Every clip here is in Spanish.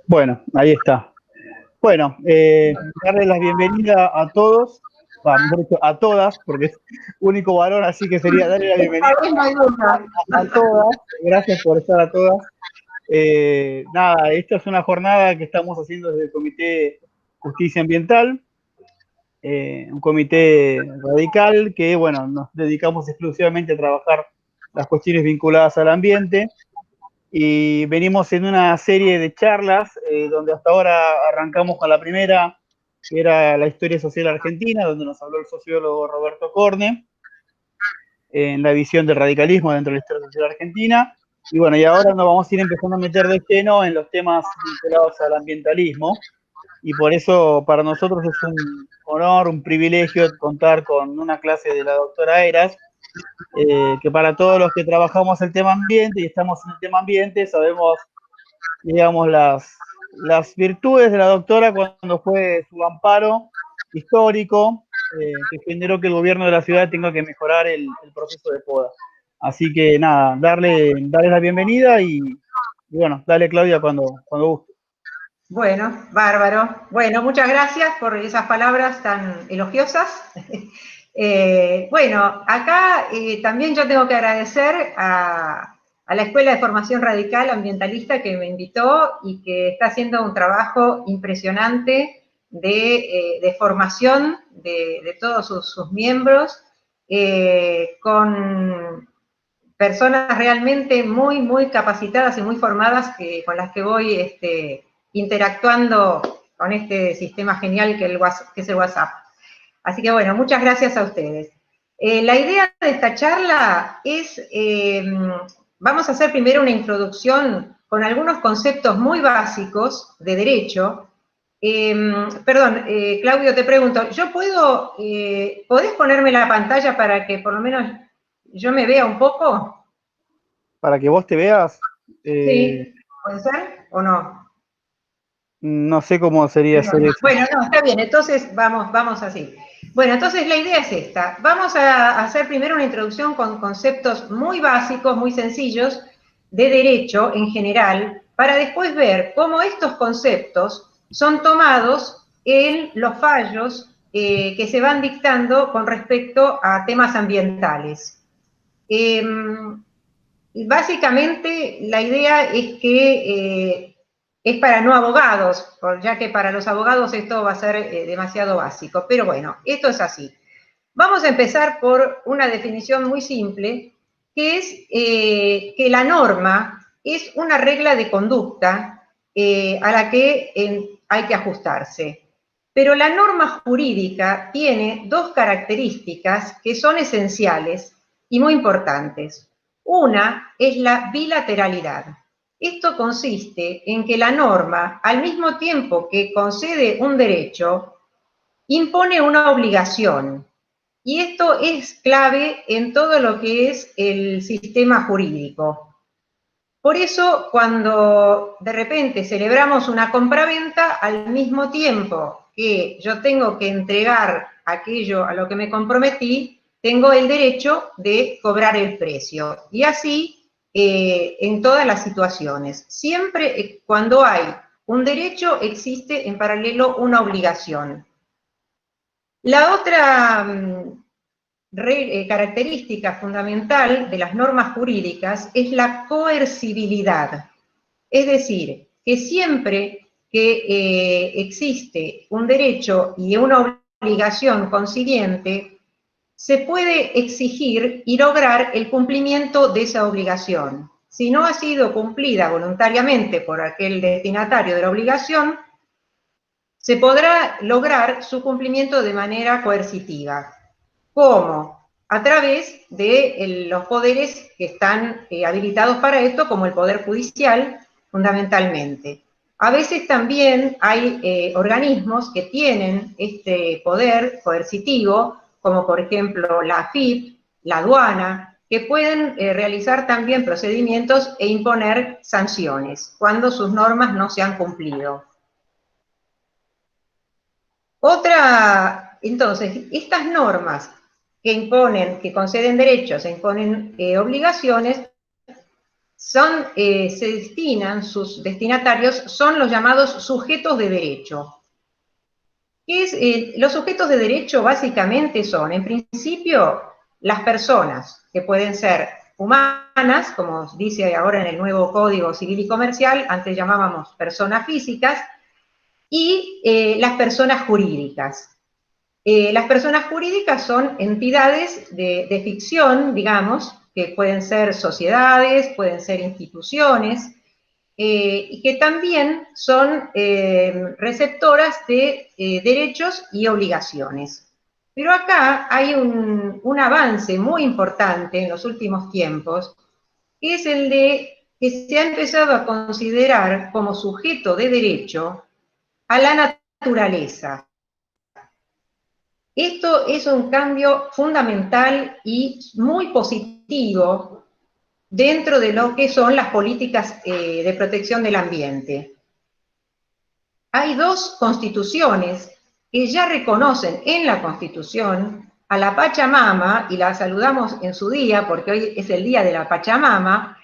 Bueno, ahí está. Bueno, darle la bienvenida a todos, mejor dicho, a todas, porque es único varón, así que sería darle la bienvenida Esta vez no hay duda. a todas. Gracias por estar a todas. Nada, esta es una jornada que estamos haciendo desde el Comité Justicia Ambiental, un comité radical que, bueno, nos dedicamos exclusivamente a trabajar las cuestiones vinculadas al ambiente. Y venimos en una serie de charlas donde hasta ahora arrancamos con la primera, que era la historia social argentina, donde nos habló el sociólogo Roberto Corne, en la visión del radicalismo dentro de la historia social argentina. Y bueno, y ahora nos vamos a ir empezando a meter de lleno en los temas vinculados al ambientalismo. Y por eso para nosotros es un honor, un privilegio contar con una clase de la doctora Eras, que para todos los que trabajamos el tema ambiente y estamos en el tema ambiente, sabemos, digamos, las virtudes de la doctora cuando fue su amparo histórico, que generó que el gobierno de la ciudad tenga que mejorar el proceso de poda. Así que nada, darle la bienvenida y bueno, dale Claudia cuando guste. Bueno, bárbaro. Bueno, muchas gracias por esas palabras tan elogiosas. Bueno, acá también yo tengo que agradecer a la Escuela de Formación Radical Ambientalista que me invitó y que está haciendo un trabajo impresionante de formación de todos sus miembros, con personas realmente muy, muy capacitadas y muy formadas con las que voy interactuando con este sistema genial que es el WhatsApp. Así que bueno, muchas gracias a ustedes. La idea de esta charla es, vamos a hacer primero una introducción con algunos conceptos muy básicos de derecho. Perdón, Claudio, te pregunto, ¿podés ponerme la pantalla para que por lo menos yo me vea un poco? Para que vos te veas, Sí, ¿puede ser o no? no sé cómo sería hacer eso. Bueno, no, está bien, entonces vamos así. Bueno, entonces la idea es esta. Vamos a hacer primero una introducción con conceptos muy básicos, muy sencillos, de derecho en general, para después ver cómo estos conceptos son tomados en los fallos que se van dictando con respecto a temas ambientales. Básicamente la idea es que es para no abogados, ya que para los abogados esto va a ser demasiado básico. Pero bueno, esto es así. Vamos a empezar por una definición muy simple, que es que la norma es una regla de conducta a la que hay que ajustarse. Pero la norma jurídica tiene dos características que son esenciales y muy importantes. Una es la bilateralidad. Esto consiste en que la norma, al mismo tiempo que concede un derecho, impone una obligación. Y esto es clave en todo lo que es el sistema jurídico. Por eso, cuando de repente celebramos una compraventa, al mismo tiempo que yo tengo que entregar aquello a lo que me comprometí, tengo el derecho de cobrar el precio. Y así en todas las situaciones. Siempre cuando hay un derecho, existe en paralelo una obligación. La otra característica fundamental de las normas jurídicas es la coercibilidad. Es decir, que siempre que existe un derecho y una obligación consiguiente, se puede exigir y lograr el cumplimiento de esa obligación. Si no ha sido cumplida voluntariamente por aquel destinatario de la obligación, se podrá lograr su cumplimiento de manera coercitiva. ¿Cómo? A través de los poderes que están habilitados para esto, como el Poder Judicial, fundamentalmente. A veces también hay organismos que tienen este poder coercitivo, como por ejemplo la AFIP, la aduana, que pueden realizar también procedimientos e imponer sanciones cuando sus normas no se han cumplido. Entonces, estas normas que imponen, que conceden derechos e imponen obligaciones, se destinan, sus destinatarios son los llamados sujetos de derecho. Los sujetos de derecho básicamente son, en principio, las personas, que pueden ser humanas, como dice ahora en el nuevo Código Civil y Comercial, antes llamábamos personas físicas, y las personas jurídicas. Las personas jurídicas son entidades de ficción, digamos, que pueden ser sociedades, pueden ser instituciones, y que también son receptoras de derechos y obligaciones. Pero acá hay un avance muy importante en los últimos tiempos, que es el de que se ha empezado a considerar como sujeto de derecho a la naturaleza. Esto es un cambio fundamental y muy positivo dentro de lo que son las políticas de protección del ambiente. Hay dos constituciones que ya reconocen en la Constitución a la Pachamama, y la saludamos en su día, porque hoy es el día de la Pachamama,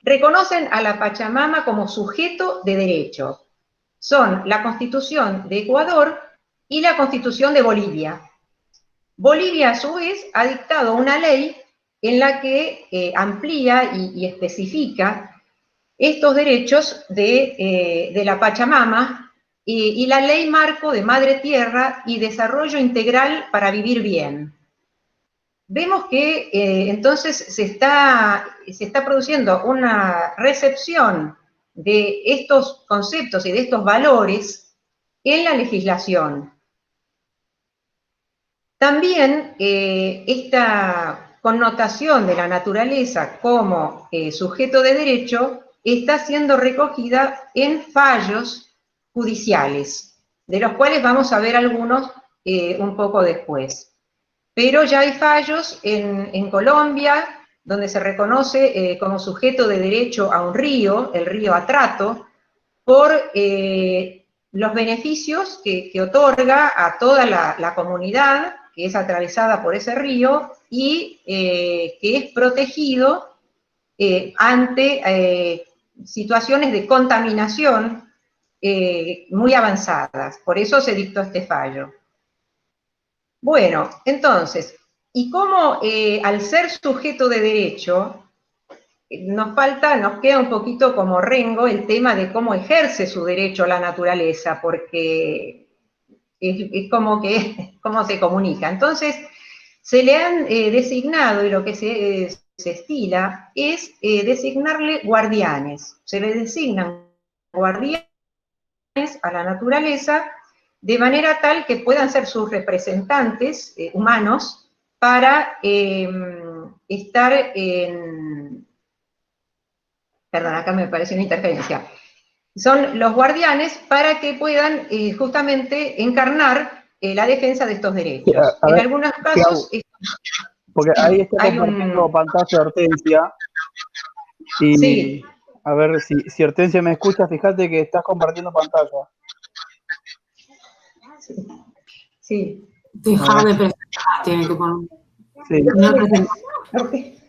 reconocen a la Pachamama como sujeto de derecho. Son la Constitución de Ecuador y la Constitución de Bolivia. Bolivia, a su vez, ha dictado una ley en la que amplía y especifica estos derechos de la Pachamama y la Ley Marco de Madre Tierra y Desarrollo Integral para Vivir Bien. Vemos que entonces se está produciendo una recepción de estos conceptos y de estos valores en la legislación. También esta connotación de la naturaleza como sujeto de derecho está siendo recogida en fallos judiciales, de los cuales vamos a ver algunos un poco después. Pero ya hay fallos en Colombia, donde se reconoce como sujeto de derecho a un río, el río Atrato, por los beneficios que otorga a toda la comunidad que es atravesada por ese río y que es protegido ante situaciones de contaminación muy avanzadas. Por eso se dictó este fallo. Bueno, entonces, ¿y cómo al ser sujeto de derecho nos queda un poquito como rengo el tema de cómo ejerce su derecho a la naturaleza, porque es como que, cómo se comunica? Entonces, se le han designado, y lo que se estila, es designarle guardianes. Se le designan guardianes a la naturaleza de manera tal que puedan ser sus representantes humanos para estar en... Perdón, acá me parece una interferencia. Son los guardianes para que puedan justamente encarnar la defensa de estos derechos. A en ver, algunos casos... porque ahí está hay compartiendo pantalla Hortensia. Y sí. a ver si Hortensia me escucha, fíjate que estás compartiendo pantalla. Sí. Dejar de presentar, tiene que poner. Sí. No presentar.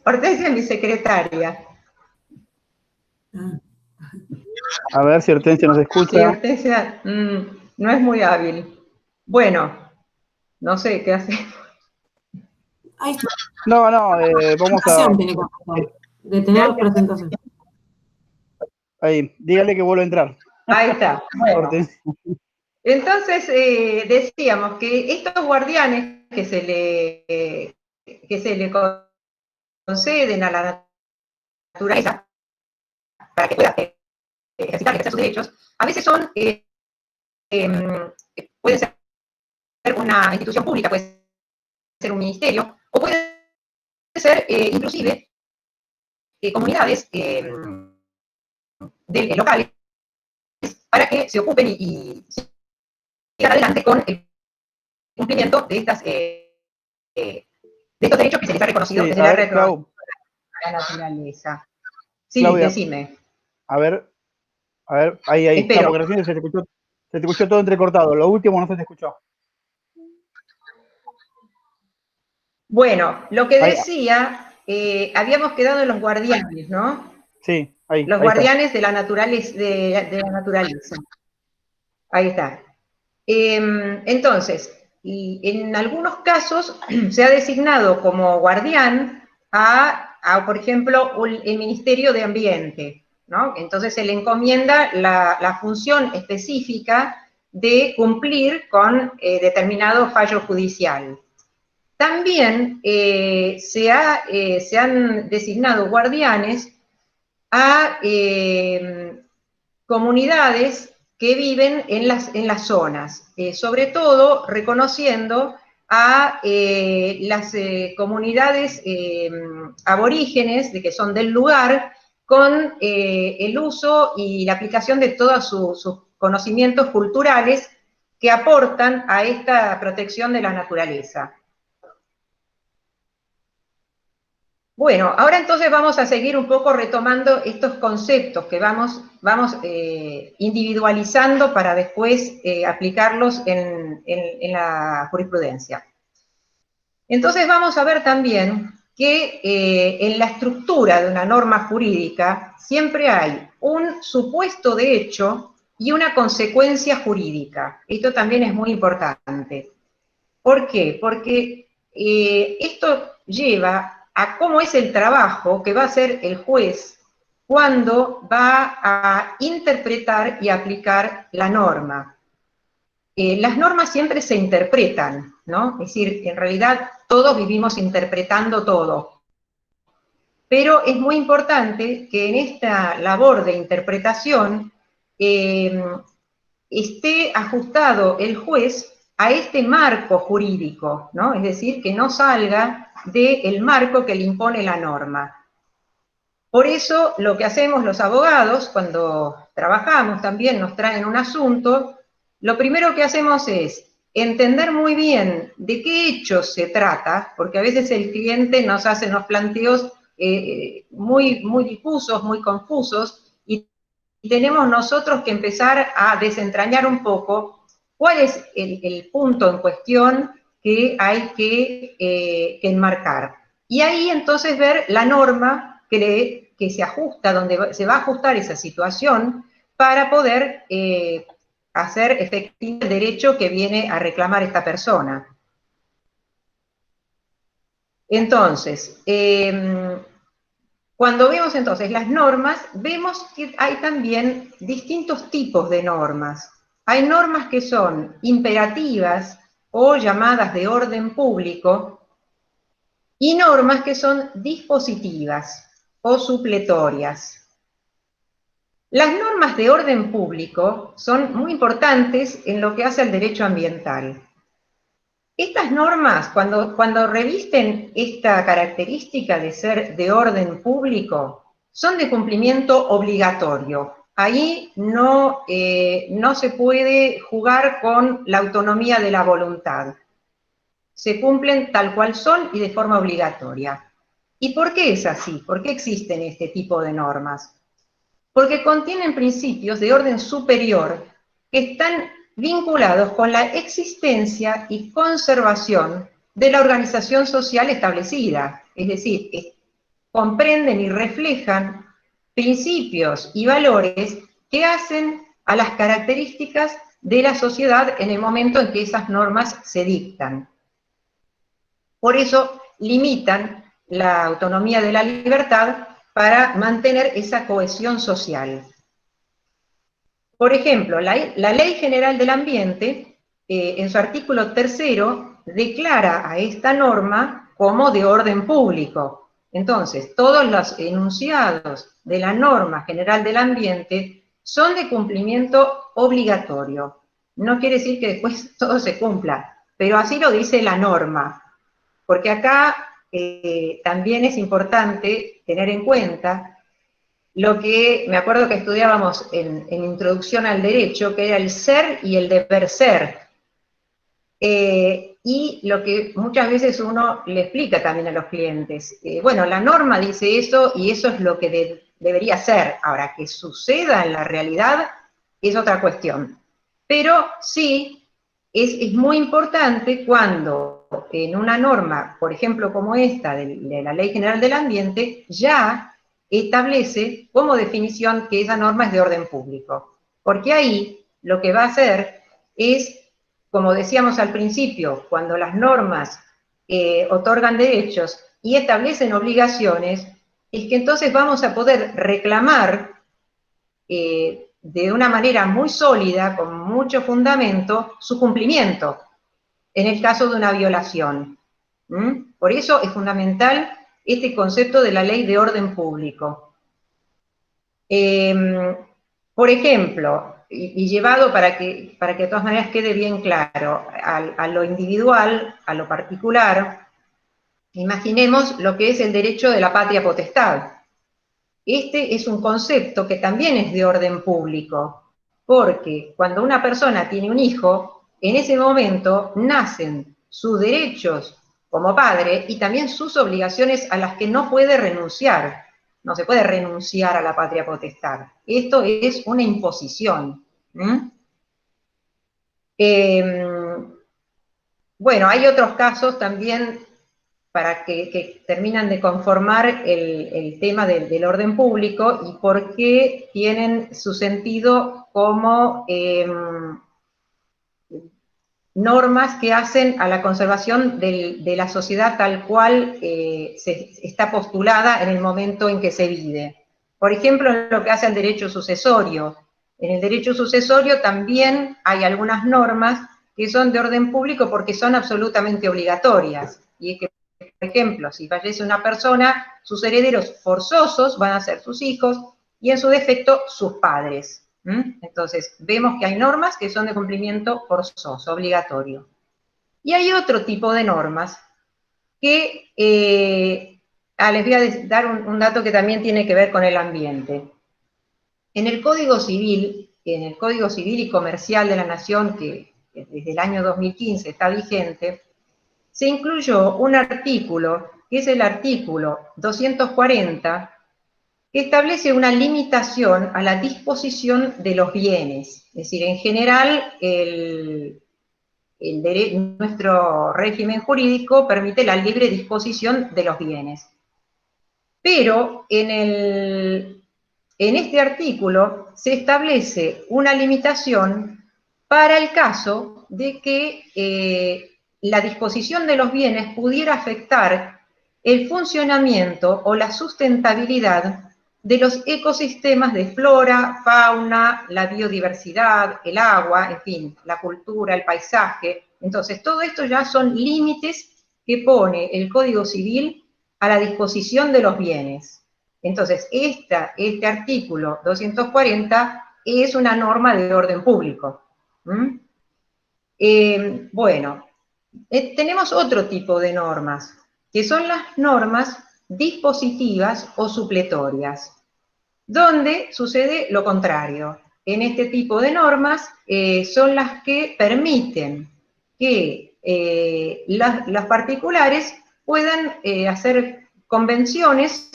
Hortensia es mi secretaria. A ver si Hortensia nos escucha. Sí, Hortensia no es muy hábil. Bueno, no sé qué hace. Ahí está. No, vamos a... Tiene que hacer. Detener presentación. Ahí, dígale que vuelvo a entrar. Ahí está. Bueno. Hortensia. Entonces, decíamos que estos guardianes que se le conceden a la naturaleza para que pueda ejercer sus derechos, a veces pueden ser una institución pública, puede ser un ministerio, o puede ser inclusive comunidades locales para que se ocupen y sigan adelante con el cumplimiento de estos derechos que se les ha reconocido desde la la naturaleza. Sí, Claudia, decime. A ver, ahí está, porque recién se te escuchó todo entrecortado. Lo último no se te escuchó. Bueno, lo que decía, habíamos quedado en los guardianes, ¿no? Sí, ahí. Los Ahí está. guardianes de la naturaleza. Ahí está. Entonces, y en algunos casos se ha designado como guardián por ejemplo, el Ministerio de Ambiente, ¿no? Entonces se le encomienda la función específica de cumplir con determinado fallo judicial. También se han designado guardianes a comunidades que viven en las zonas, sobre todo reconociendo a las comunidades aborígenes, que son del lugar, con el uso y la aplicación de todos sus conocimientos culturales que aportan a esta protección de la naturaleza. Bueno, ahora entonces vamos a seguir un poco retomando estos conceptos que vamos individualizando para después aplicarlos en la jurisprudencia. Entonces vamos a ver también que en la estructura de una norma jurídica siempre hay un supuesto de hecho y una consecuencia jurídica. Esto también es muy importante. ¿Por qué? Porque esto lleva a cómo es el trabajo que va a hacer el juez cuando va a interpretar y aplicar la norma. Las normas siempre se interpretan, ¿no? Es decir, en realidad todos vivimos interpretando todo. Pero es muy importante que en esta labor de interpretación esté ajustado el juez a este marco jurídico, ¿no? Es decir, que no salga del marco que le impone la norma. Por eso, lo que hacemos los abogados, cuando trabajamos también, nos traen un asunto, lo primero que hacemos es entender muy bien de qué hechos se trata, porque a veces el cliente nos hace unos planteos muy difusos, muy confusos, y tenemos nosotros que empezar a desentrañar un poco cuál es el punto en cuestión que hay que enmarcar. Y ahí entonces ver la norma que se ajusta, donde se va a ajustar esa situación para poder hacer efectivo el derecho que viene a reclamar esta persona. Entonces, cuando vemos entonces las normas, vemos que hay también distintos tipos de normas. Hay normas que son imperativas o llamadas de orden público y normas que son dispositivas o supletorias. Las normas de orden público son muy importantes en lo que hace al derecho ambiental. Estas normas, cuando revisten esta característica de ser de orden público, son de cumplimiento obligatorio. Ahí no se puede jugar con la autonomía de la voluntad. Se cumplen tal cual son y de forma obligatoria. ¿Y por qué es así? ¿Por qué existen este tipo de normas? Porque contienen principios de orden superior que están vinculados con la existencia y conservación de la organización social establecida, es decir, comprenden y reflejan principios y valores que hacen a las características de la sociedad en el momento en que esas normas se dictan. Por eso limitan la autonomía de la libertad para mantener esa cohesión social. Por ejemplo, la Ley General del Ambiente, en su artículo 3º, declara a esta norma como de orden público. Entonces, todos los enunciados de la norma general del ambiente son de cumplimiento obligatorio. No quiere decir que después todo se cumpla, pero así lo dice la norma. Porque acá también es importante tener en cuenta lo que me acuerdo que estudiábamos en Introducción al Derecho, que era el ser y el deber ser. Y lo que muchas veces uno le explica también a los clientes. Bueno, la norma dice eso y eso es lo que debería ser. Ahora, que suceda en la realidad es otra cuestión. Pero sí, es muy importante cuando en una norma, por ejemplo, como esta, de la Ley General del Ambiente, ya establece como definición que esa norma es de orden público. Porque ahí lo que va a hacer es, como decíamos al principio, cuando las normas otorgan derechos y establecen obligaciones, es que entonces vamos a poder reclamar de una manera muy sólida, con mucho fundamento, su cumplimiento, en el caso de una violación. Por eso es fundamental este concepto de la ley de orden público. Por ejemplo, y llevado para que de todas maneras quede bien claro, a lo individual, a lo particular, imaginemos lo que es el derecho de la patria potestad. Este es un concepto que también es de orden público, porque cuando una persona tiene un hijo, en ese momento nacen sus derechos como padre y también sus obligaciones a las que no puede renunciar. No se puede renunciar a la patria potestad. Esto es una imposición. Bueno, hay otros casos también para que terminan de conformar el tema del orden público y por qué tienen su sentido como normas que hacen a la conservación de la sociedad tal cual está postulada en el momento en que se vive. Por ejemplo, en lo que hace al derecho sucesorio. En el derecho sucesorio también hay algunas normas que son de orden público porque son absolutamente obligatorias. Y es que, por ejemplo, si fallece una persona, sus herederos forzosos van a ser sus hijos y en su defecto sus padres. Entonces, vemos que hay normas que son de cumplimiento forzoso, obligatorio. Y hay otro tipo de normas que, les voy a dar un dato que también tiene que ver con el ambiente. En el Código Civil y Comercial de la Nación, que desde el año 2015 está vigente, se incluyó un artículo, que es el artículo 240, que establece una limitación a la disposición de los bienes. Es decir, en general, nuestro régimen jurídico permite la libre disposición de los bienes. Pero en este artículo se establece una limitación para el caso de que la disposición de los bienes pudiera afectar el funcionamiento o la sustentabilidad de los ecosistemas de flora, fauna, la biodiversidad, el agua, en fin, la cultura, el paisaje. Entonces, todo esto ya son límites que pone el Código Civil a la disposición de los bienes. Entonces, este artículo 240 es una norma de orden público. Bueno, tenemos otro tipo de normas, que son las normas dispositivas o supletorias, donde sucede lo contrario. En este tipo de normas son las que permiten que los particulares puedan hacer convenciones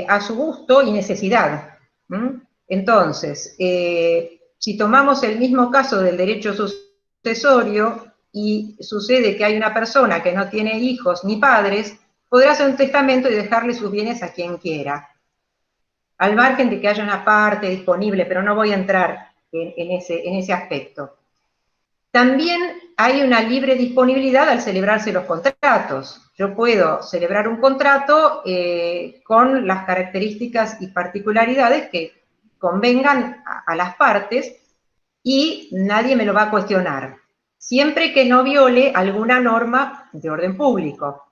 a su gusto y necesidad. Entonces, si tomamos el mismo caso del derecho sucesorio y sucede que hay una persona que no tiene hijos ni padres, podrá hacer un testamento y dejarle sus bienes a quien quiera, al margen de que haya una parte disponible, pero no voy a entrar en ese aspecto. También hay una libre disponibilidad al celebrarse los contratos. Yo puedo celebrar un contrato con las características y particularidades que convengan a las partes y nadie me lo va a cuestionar, siempre que no viole alguna norma de orden público,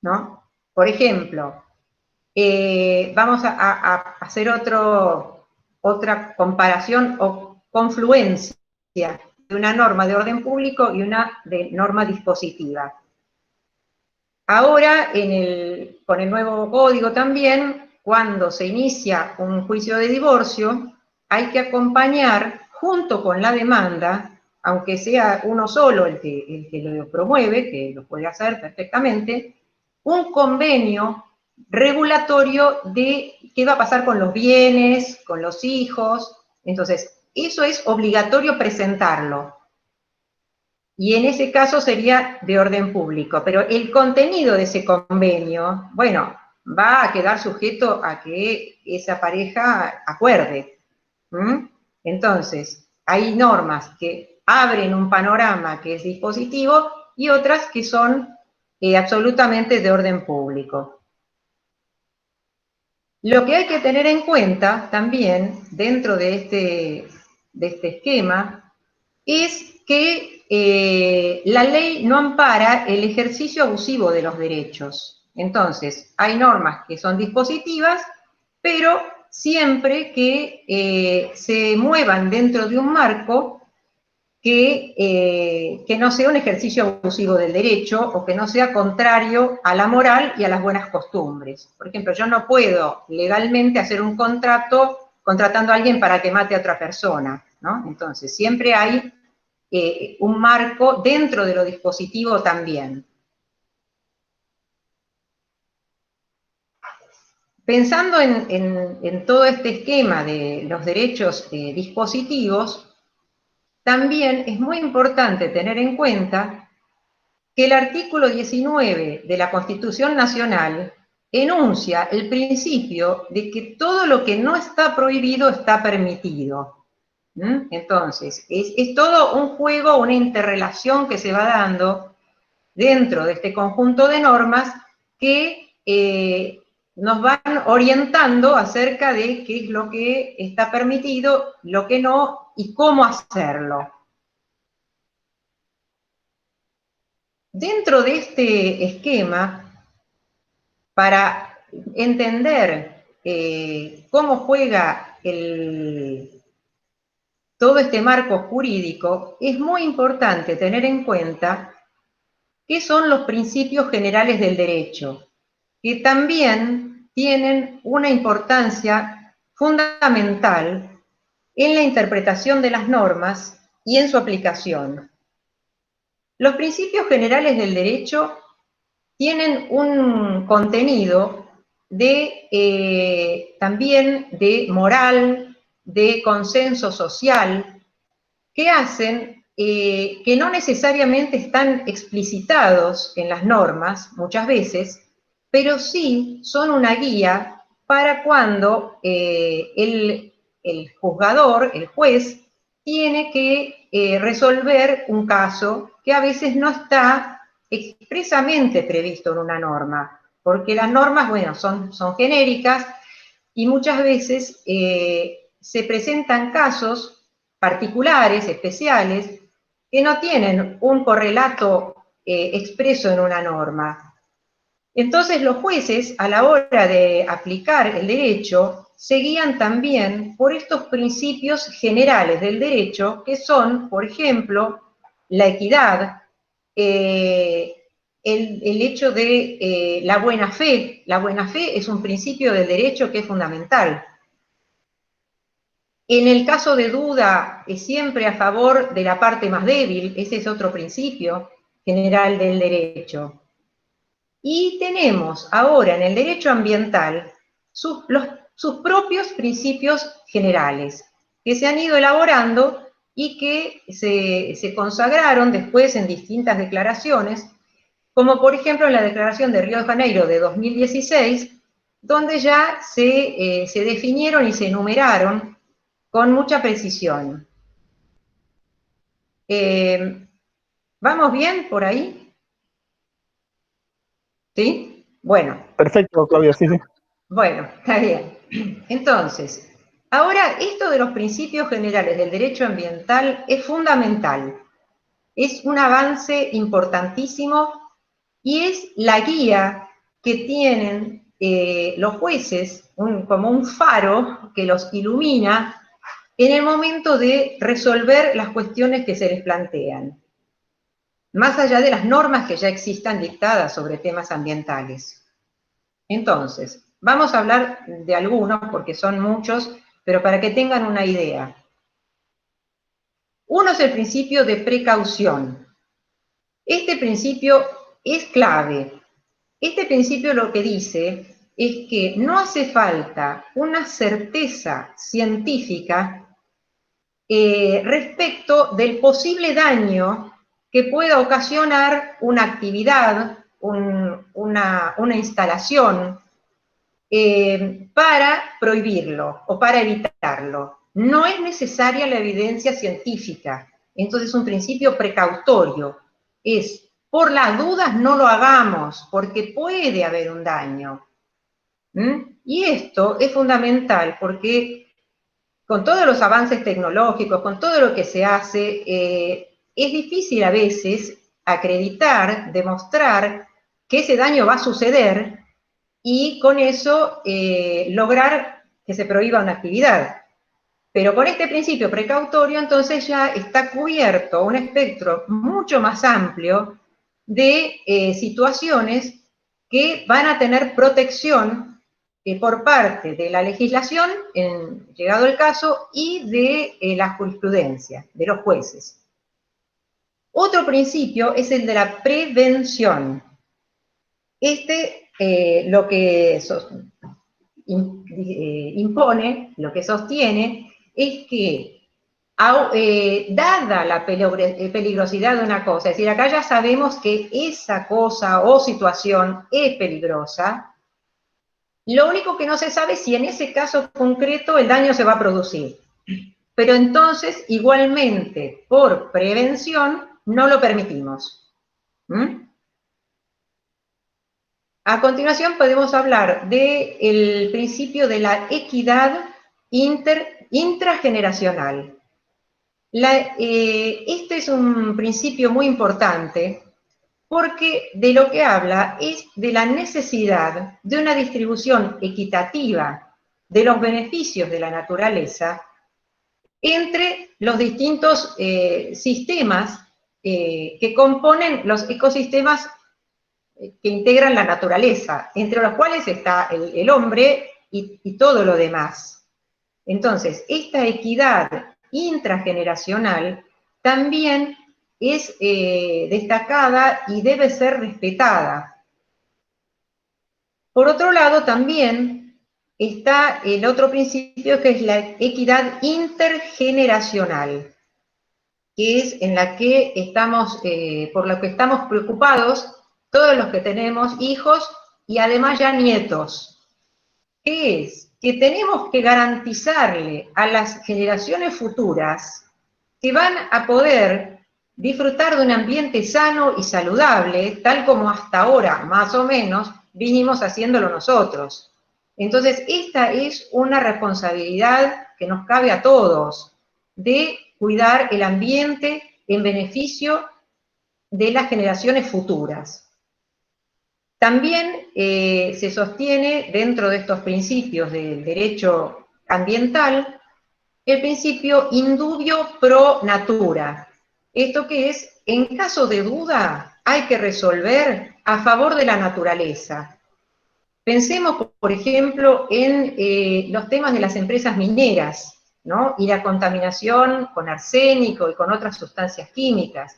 ¿no? Por ejemplo, vamos a hacer otra comparación o confluencia de una norma de orden público y una de norma dispositiva. Ahora, con el nuevo código también, cuando se inicia un juicio de divorcio, hay que acompañar junto con la demanda, aunque sea uno solo el que lo promueve, que lo puede hacer perfectamente, un convenio regulatorio de qué va a pasar con los bienes, con los hijos. Entonces, eso es obligatorio presentarlo. Y en ese caso sería de orden público. Pero el contenido de ese convenio, bueno, va a quedar sujeto a que esa pareja acuerde. Entonces, hay normas que abren un panorama que es dispositivo y otras que son absolutamente de orden público. Lo que hay que tener en cuenta también dentro de este esquema es que la ley no ampara el ejercicio abusivo de los derechos. Entonces, hay normas que son dispositivas, pero siempre que se muevan dentro de un marco que no sea un ejercicio abusivo del derecho o que no sea contrario a la moral y a las buenas costumbres. Por ejemplo, yo no puedo legalmente hacer un contrato contratando a alguien para que mate a otra persona, ¿no? Entonces, siempre hay un marco dentro de lo dispositivo también. Pensando en todo este esquema de los derechos dispositivos, también es muy importante tener en cuenta que el artículo 19 de la Constitución Nacional enuncia el principio de que todo lo que no está prohibido está permitido. Entonces, es todo un juego, una interrelación que se va dando dentro de este conjunto de normas que nos van orientando acerca de qué es lo que está permitido, lo que no y cómo hacerlo. Dentro de este esquema, para entender cómo juega todo este marco jurídico, es muy importante tener en cuenta qué son los principios generales del derecho, que también tienen una importancia fundamental en la interpretación de las normas y en su aplicación. Los principios generales del derecho tienen un contenido también de moral, de consenso social, que hacen que no necesariamente están explicitados en las normas, muchas veces, pero sí son una guía para cuando el juzgador, el juez, tiene que resolver un caso que a veces no está expresamente previsto en una norma, porque las normas, bueno, son genéricas y muchas veces se presentan casos particulares, especiales, que no tienen un correlato expreso en una norma. Entonces los jueces, a la hora de aplicar el derecho, se guían también por estos principios generales del derecho, que son, por ejemplo, la equidad, el hecho de la buena fe. La buena fe es un principio del derecho que es fundamental. En el caso de duda, es siempre a favor de la parte más débil, ese es otro principio general del derecho. Y tenemos ahora en el derecho ambiental sus propios principios generales, que se han ido elaborando y que se consagraron después en distintas declaraciones, como por ejemplo en la Declaración de Río de Janeiro de 2016, donde ya se definieron y se enumeraron con mucha precisión. ¿Vamos bien por ahí? ¿Sí? Bueno. Perfecto, Claudia, sí, sí. Bueno, está bien. Entonces, ahora esto de los principios generales del derecho ambiental es fundamental. Es un avance importantísimo y es la guía que tienen los jueces, como un faro que los ilumina en el momento de resolver las cuestiones que se les plantean, más allá de las normas que ya existan dictadas sobre temas ambientales. Entonces, vamos a hablar de algunos, porque son muchos, pero para que tengan una idea. Uno es el principio de precaución. Este principio es clave. Este principio lo que dice es que no hace falta una certeza científica respecto del posible daño que pueda ocasionar una actividad, una instalación, para prohibirlo o para evitarlo. No es necesaria la evidencia científica, entonces es un principio precautorio. Es, por las dudas no lo hagamos, porque puede haber un daño. Y esto es fundamental porque con todos los avances tecnológicos, con todo lo que se hace, es difícil a veces acreditar, demostrar que ese daño va a suceder y con eso lograr que se prohíba una actividad. Pero con este principio precautorio, entonces ya está cubierto un espectro mucho más amplio de situaciones que van a tener protección por parte de la legislación, llegado el caso, y de la jurisprudencia, de los jueces. Otro principio es el de la prevención. Lo que impone, lo que sostiene, es que dada la peligrosidad de una cosa, es decir, acá ya sabemos que esa cosa o situación es peligrosa, lo único que no se sabe es si en ese caso concreto el daño se va a producir. Pero entonces, igualmente, por prevención, no lo permitimos. A continuación podemos hablar del principio de la equidad intrageneracional. Este es un principio muy importante porque de lo que habla es de la necesidad de una distribución equitativa de los beneficios de la naturaleza entre los distintos sistemas que componen los ecosistemas que integran la naturaleza, entre los cuales está el hombre y todo lo demás. Entonces, esta equidad intrageneracional también es destacada y debe ser respetada. Por otro lado, también está el otro principio que es la equidad intergeneracional, que es en la que estamos, por lo que estamos preocupados todos los que tenemos hijos y además ya nietos. ¿Qué es? Que tenemos que garantizarle a las generaciones futuras que van a poder disfrutar de un ambiente sano y saludable, tal como hasta ahora, más o menos, vinimos haciéndolo nosotros. Entonces, esta es una responsabilidad que nos cabe a todos, de cuidar el ambiente en beneficio de las generaciones futuras. También se sostiene dentro de estos principios del derecho ambiental el principio indubio pro natura. ¿Esto qué es? En caso de duda hay que resolver a favor de la naturaleza. Pensemos, por ejemplo, en los temas de las empresas mineras, ¿no? Y la contaminación con arsénico y con otras sustancias químicas,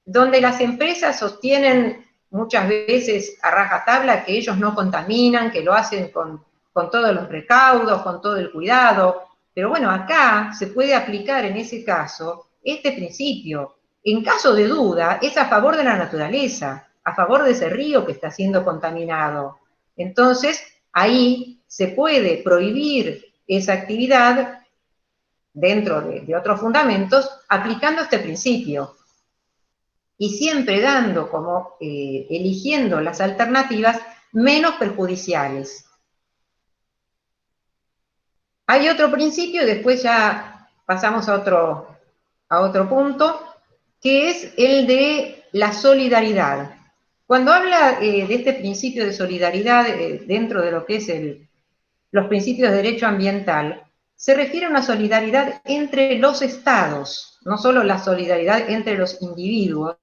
donde las empresas sostienen muchas veces a rajatabla que ellos no contaminan, que lo hacen con todos los recaudos, con todo el cuidado. Pero bueno, acá se puede aplicar en ese caso este principio. En caso de duda, es a favor de la naturaleza, a favor de ese río que está siendo contaminado. Entonces, ahí se puede prohibir esa actividad dentro de otros fundamentos, aplicando este principio. Y siempre dando como, eligiendo las alternativas menos perjudiciales. Hay otro principio, y después ya pasamos a otro punto, que es el de la solidaridad. Cuando habla de este principio de solidaridad dentro de lo que es los principios de derecho ambiental, se refiere a una solidaridad entre los estados, no solo la solidaridad entre los individuos,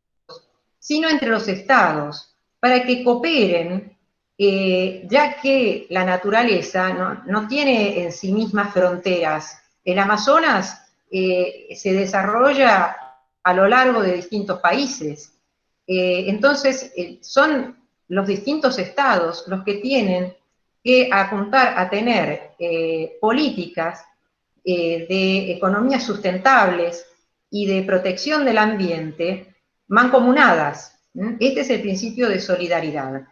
sino entre los estados, para que cooperen, ya que la naturaleza no tiene en sí misma fronteras. El Amazonas se desarrolla a lo largo de distintos países. Entonces, son los distintos estados los que tienen que apuntar a tener políticas de economías sustentables y de protección del ambiente mancomunadas. Este es el principio de solidaridad.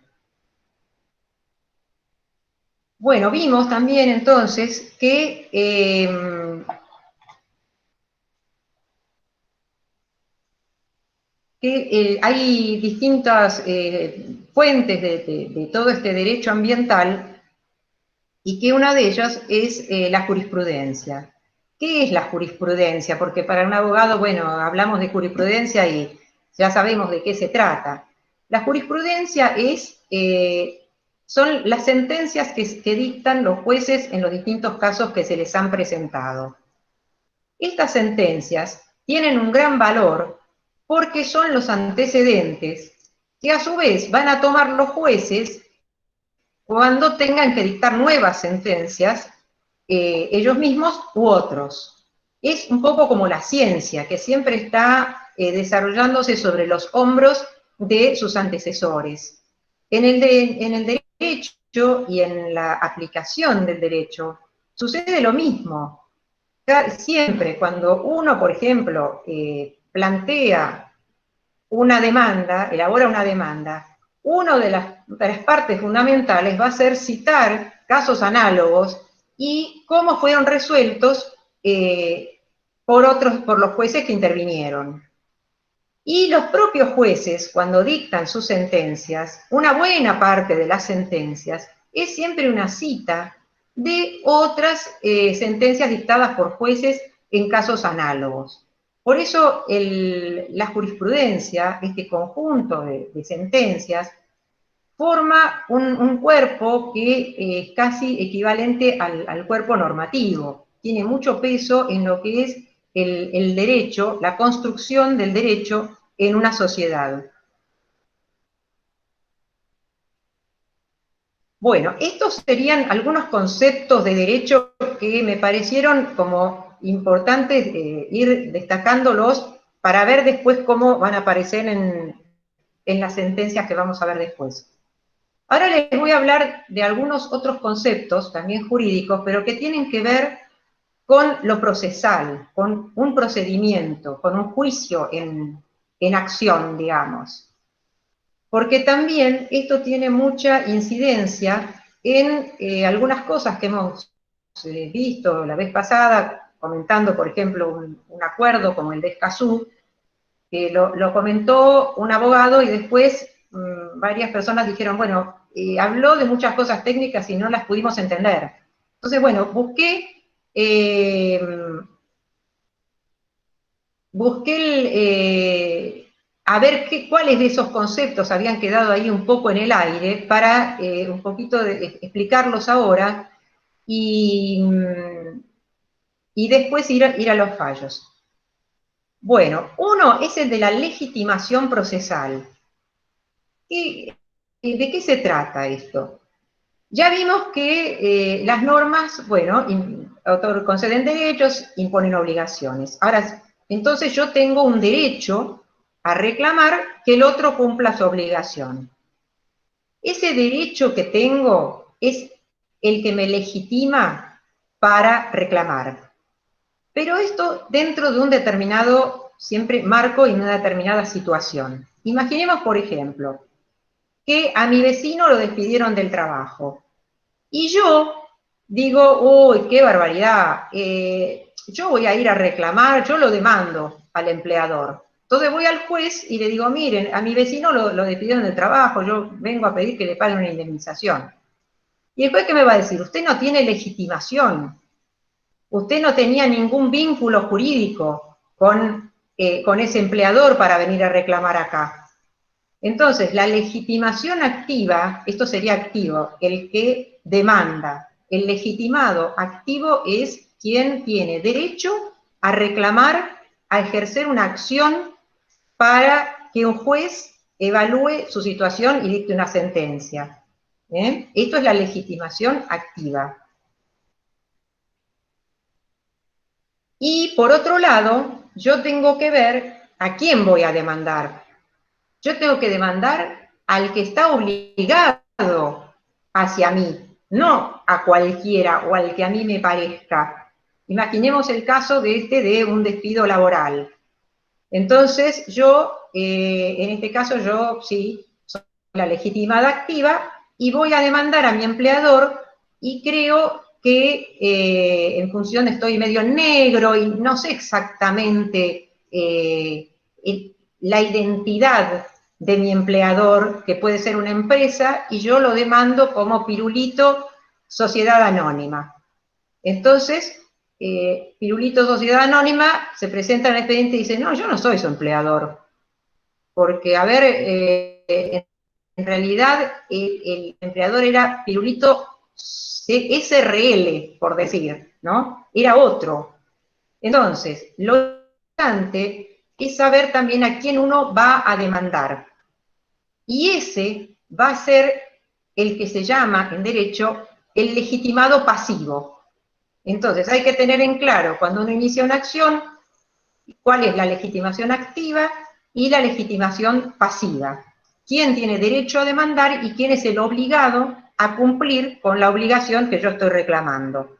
Bueno, vimos también entonces que hay distintas fuentes de todo este derecho ambiental y que una de ellas es la jurisprudencia. ¿Qué es la jurisprudencia? Porque para un abogado, bueno, hablamos de jurisprudencia y ya sabemos de qué se trata. La jurisprudencia son las sentencias que dictan los jueces en los distintos casos que se les han presentado. Estas sentencias tienen un gran valor porque son los antecedentes que a su vez van a tomar los jueces cuando tengan que dictar nuevas sentencias, ellos mismos u otros. Es un poco como la ciencia, que siempre está desarrollándose sobre los hombros de sus antecesores. En el derecho y en la aplicación del derecho sucede lo mismo. Siempre cuando uno, por ejemplo, plantea una demanda, elabora una demanda, una de las partes fundamentales va a ser citar casos análogos y cómo fueron resueltos por los jueces que intervinieron. Y los propios jueces, cuando dictan sus sentencias, una buena parte de las sentencias es siempre una cita de otras sentencias dictadas por jueces en casos análogos. Por eso la jurisprudencia, este conjunto de sentencias, forma un cuerpo que es casi equivalente al cuerpo normativo. Tiene mucho peso en lo que es el derecho, la construcción del derecho en una sociedad. Bueno, estos serían algunos conceptos de derecho que me parecieron como importantes ir destacándolos para ver después cómo van a aparecer en las sentencias que vamos a ver después. Ahora les voy a hablar de algunos otros conceptos, también jurídicos, pero que tienen que ver con lo procesal, con un procedimiento, con un juicio en acción, digamos. Porque también esto tiene mucha incidencia en algunas cosas que hemos visto la vez pasada, comentando, por ejemplo, un acuerdo como el de Escazú, que lo comentó un abogado y después varias personas dijeron, bueno, habló de muchas cosas técnicas y no las pudimos entender. Entonces, bueno, busqué a ver cuáles de esos conceptos habían quedado ahí un poco en el aire para un poquito explicarlos ahora y después ir a los fallos. Bueno, uno es el de la legitimación procesal. ¿De qué se trata esto? Ya vimos que las normas, bueno, conceden derechos, imponen obligaciones. Ahora, entonces yo tengo un derecho a reclamar que el otro cumpla su obligación. Ese derecho que tengo es el que me legitima para reclamar. Pero esto dentro de un determinado, siempre marco y una determinada situación. Imaginemos, por ejemplo, que a mi vecino lo despidieron del trabajo. Y yo digo, uy, qué barbaridad, yo voy a ir a reclamar, yo lo demando al empleador. Entonces voy al juez y le digo, miren, a mi vecino lo despidieron del trabajo, yo vengo a pedir que le paguen una indemnización. Y el juez, ¿qué me va a decir? Usted no tiene legitimación, usted no tenía ningún vínculo jurídico con ese empleador para venir a reclamar acá. Entonces, la legitimación activa, esto sería activo, el que demanda. El legitimado activo es quien tiene derecho a reclamar, a ejercer una acción para que un juez evalúe su situación y dicte una sentencia. Esto es la legitimación activa. Y por otro lado, yo tengo que ver a quién voy a demandar. Yo tengo que demandar al que está obligado hacia mí, no a cualquiera o al que a mí me parezca. Imaginemos el caso de un despido laboral. Entonces, en este caso, yo sí, soy la legitimada activa y voy a demandar a mi empleador y creo que en función estoy medio negro y no sé exactamente la identidad de mi empleador, que puede ser una empresa, y yo lo demando como Pirulito Sociedad Anónima. Entonces, Pirulito Sociedad Anónima se presenta en el expediente y dice, no, yo no soy su empleador, porque, a ver, en realidad el empleador era Pirulito SRL, por decir, ¿no? Era otro. Entonces, lo importante es saber también a quién uno va a demandar. Y ese va a ser el que se llama en derecho el legitimado pasivo. Entonces, hay que tener en claro cuando uno inicia una acción cuál es la legitimación activa y la legitimación pasiva. ¿Quién tiene derecho a demandar y quién es el obligado a cumplir con la obligación que yo estoy reclamando?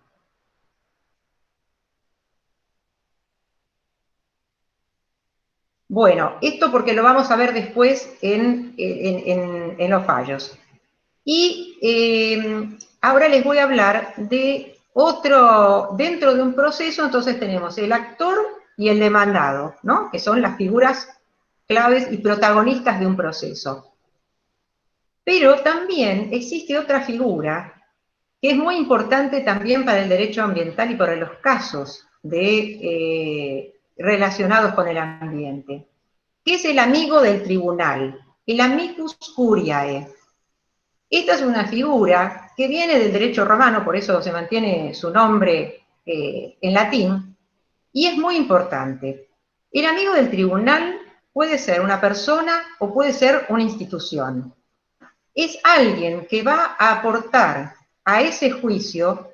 Bueno, esto porque lo vamos a ver después en los fallos. Y ahora les voy a hablar de otro, dentro de un proceso, entonces tenemos el actor y el demandado, ¿no? Que son las figuras claves y protagonistas de un proceso. Pero también existe otra figura que es muy importante también para el derecho ambiental y para los casos relacionados con el ambiente, que es el amigo del tribunal, el amicus curiae. Esta es una figura que viene del derecho romano, por eso se mantiene su nombre en latín, y es muy importante. El amigo del tribunal puede ser una persona o puede ser una institución. Es alguien que va a aportar a ese juicio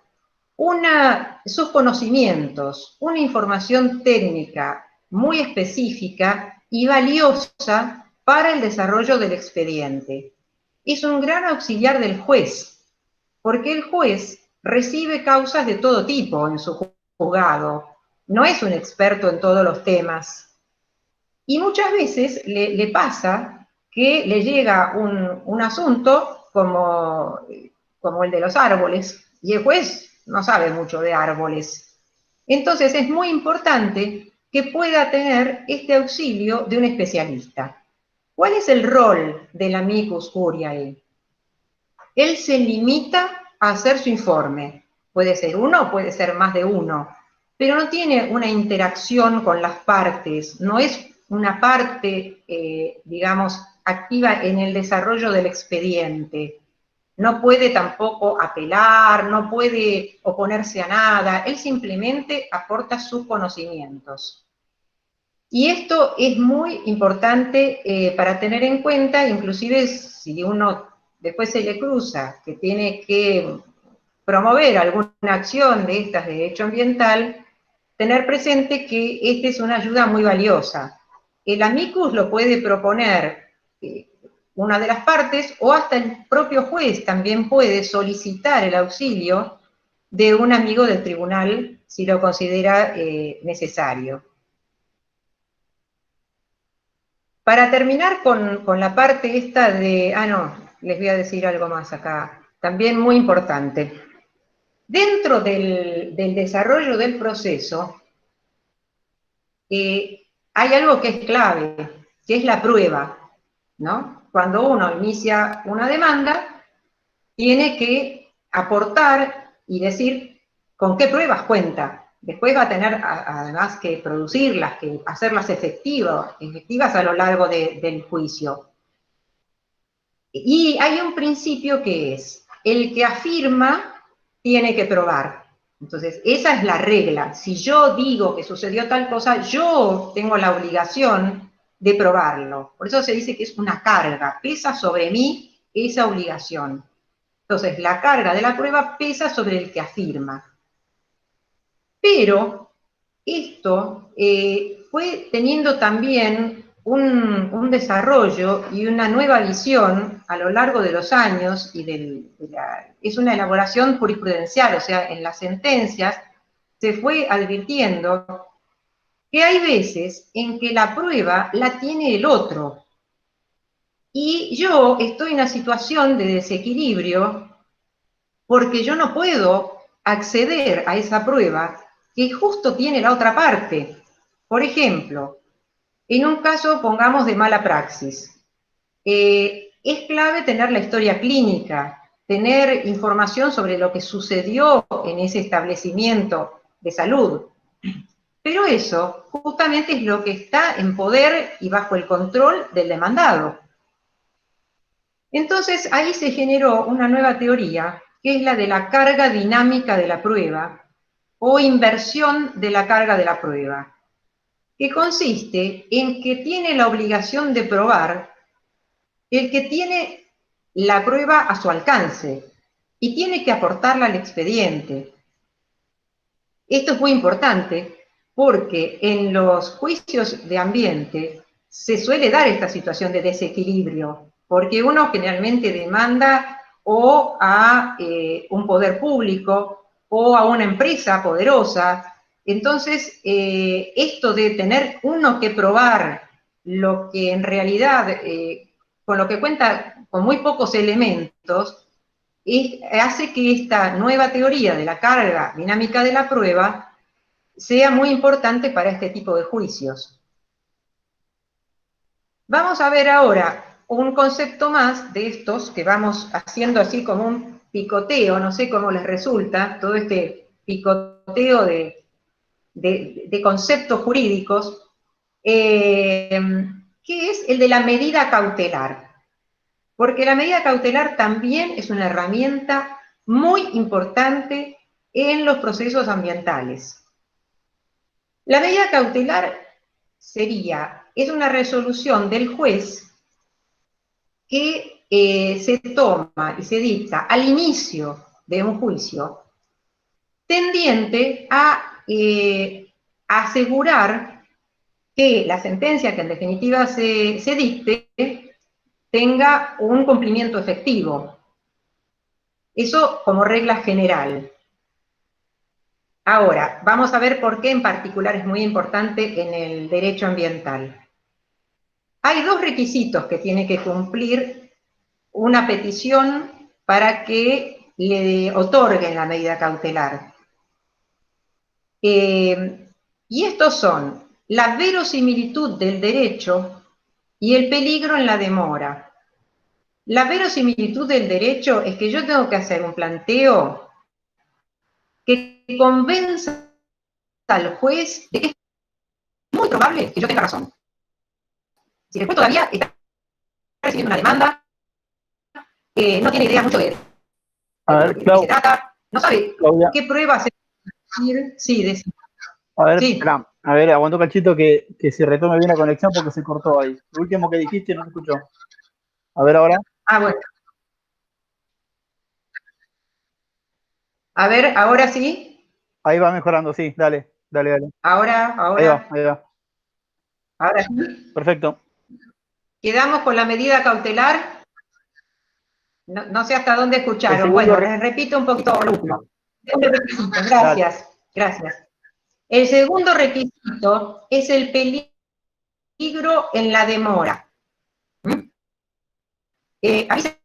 sus conocimientos, una información técnica muy específica y valiosa para el desarrollo del expediente. Es un gran auxiliar del juez, porque el juez recibe causas de todo tipo en su juzgado, no es un experto en todos los temas. Y muchas veces le pasa que le llega un asunto como el de los árboles, y el juez no sabe mucho de árboles. Entonces es muy importante que pueda tener este auxilio de un especialista. ¿Cuál es el rol del amicus curiae? Él se limita a hacer su informe. Puede ser uno, puede ser más de uno, pero no tiene una interacción con las partes, no es una parte, digamos, activa en el desarrollo del expediente. No puede tampoco apelar, no puede oponerse a nada, él simplemente aporta sus conocimientos. Y esto es muy importante para tener en cuenta, inclusive si uno después se le cruza que tiene que promover alguna acción de estas de derecho ambiental, tener presente que esta es una ayuda muy valiosa. El amicus lo puede proponer una de las partes, o hasta el propio juez también puede solicitar el auxilio de un amigo del tribunal si lo considera necesario. Para terminar con la parte esta de, les voy a decir algo más acá, también muy importante. Dentro del desarrollo del proceso, hay algo que es clave, que es la prueba, ¿no? Cuando uno inicia una demanda, tiene que aportar y decir con qué pruebas cuenta. Después va a tener además que producirlas, que hacerlas efectivas a lo largo del juicio. Y hay un principio que es, el que afirma tiene que probar. Entonces, esa es la regla. Si yo digo que sucedió tal cosa, yo tengo la obligación de probarlo. Por eso se dice que es una carga, pesa sobre mí esa obligación. Entonces, la carga de la prueba pesa sobre el que afirma. Pero esto fue teniendo también un desarrollo y una nueva visión a lo largo de los años, y es una elaboración jurisprudencial, o sea, en las sentencias se fue advirtiendo que hay veces en que la prueba la tiene el otro. Y yo estoy en una situación de desequilibrio porque yo no puedo acceder a esa prueba que justo tiene la otra parte. Por ejemplo, en un caso, pongamos, de mala praxis, es clave tener la historia clínica, tener información sobre lo que sucedió en ese establecimiento de salud. Pero eso justamente es lo que está en poder y bajo el control del demandado. Entonces ahí se generó una nueva teoría, que es la de la carga dinámica de la prueba o inversión de la carga de la prueba, que consiste en que tiene la obligación de probar el que tiene la prueba a su alcance y tiene que aportarla al expediente. Esto es muy importante porque en los juicios de ambiente se suele dar esta situación de desequilibrio, porque uno generalmente demanda o a un poder público o a una empresa poderosa. Entonces, esto de tener uno que probar lo que en realidad, con lo que cuenta con muy pocos elementos, hace que esta nueva teoría de la carga dinámica de la prueba sea muy importante para este tipo de juicios. Vamos a ver ahora un concepto más de estos que vamos haciendo así como un picoteo, no sé cómo les resulta, todo este picoteo de conceptos jurídicos, que es el de la medida cautelar. Porque la medida cautelar también es una herramienta muy importante en los procesos ambientales. La medida cautelar es una resolución del juez que se toma y se dicta al inicio de un juicio, tendiente a asegurar que la sentencia que en definitiva se dicte tenga un cumplimiento efectivo. Eso como regla general. Ahora, vamos a ver por qué en particular es muy importante en el derecho ambiental. Hay dos requisitos que tiene que cumplir una petición para que le otorguen la medida cautelar. Y estos son la verosimilitud del derecho y el peligro en la demora. La verosimilitud del derecho es que yo tengo que hacer un planteo que convenza al juez de que es muy probable que yo tenga razón. Si el juez todavía está recibiendo una demanda, no tiene idea mucho de qué se trata, no sabe Claudia, qué pruebas se decir. Sí, a ver, sí. espera, a ver, aguantó cachito que se retome bien la conexión porque se cortó ahí. Lo último que dijiste no se escuchó. A ver ahora. Ah, bueno. A ver, ahora sí. Ahí va mejorando, sí, dale. Ahora, Ahí va. ahora sí. Perfecto. Quedamos con la medida cautelar. No sé hasta dónde El escucharon. segundo Bueno, les repito un poquito lo último. Gracias. El segundo requisito es el peligro en la demora. Avísenme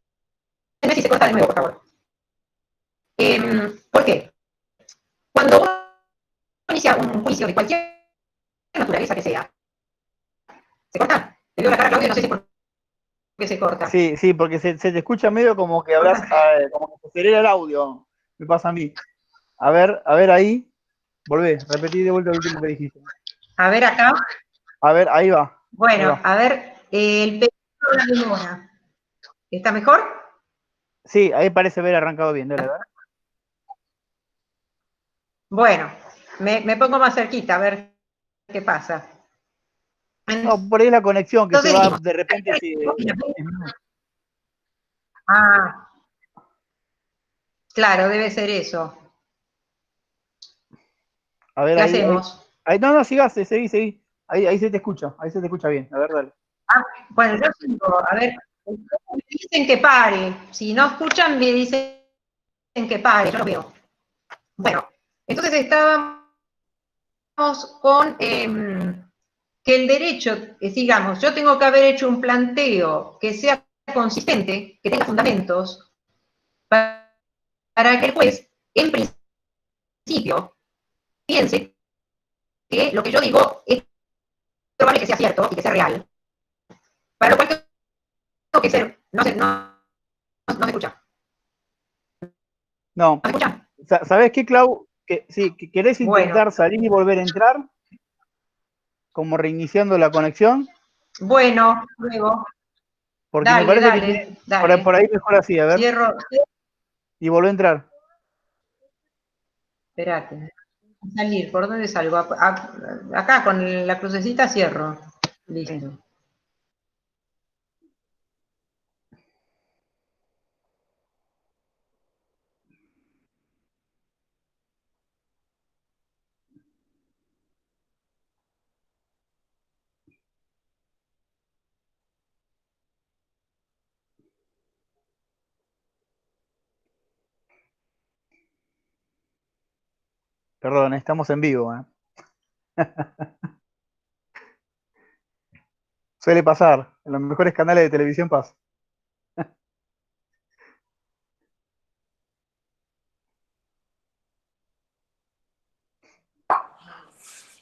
si se corta de nuevo, por favor. ¿Por qué? Cuando uno inicia un juicio de cualquier naturaleza que sea, ¿se corta? Te veo la cara, Claudia, no sé si por qué se corta. Sí, porque se te escucha medio como que hablas, como que se acelera el audio. Me pasa a mí. A ver ahí. Volvé, repetí de vuelta lo último que dijiste. A ver acá. A ver, ahí va. Bueno, a ver, el peligro de la demora. ¿Está mejor? Sí, ahí parece haber arrancado bien, dale, a ver. Bueno, me pongo más cerquita a ver qué pasa. No, por ahí la conexión que se Entonces va dijimos, de repente. Sí, ah, claro, debe ser eso. a ver, ¿Qué ahí. hacemos? Ahí no, sigas, seguí. Ahí se te escucha bien. A ver, dale. Bueno, yo sigo, a ver, me dicen que pare. Si no escuchan, me dicen que pare, yo lo veo. Bueno, entonces estábamos con que el derecho, digamos, yo tengo que haber hecho un planteo que sea consistente, que tenga fundamentos, para para que el juez, en principio, piense que lo que yo digo es probable que sea cierto y que sea real. Para lo cual tengo que ser, no se escucha. No. ¿No se escucha? ¿Sabés qué, Clau? Que, sí, que querés Bueno. intentar salir y volver a entrar, como reiniciando la conexión. Bueno, luego. Porque me Dale, parece que dale, tiene, por ahí mejor así, a ver. Cierro. Y volvé a entrar. Espérate. Salir, ¿por dónde salgo? Acá con la crucecita cierro. Listo. Sí. Perdón, estamos en vivo. Suele pasar. En los mejores canales de televisión pasa.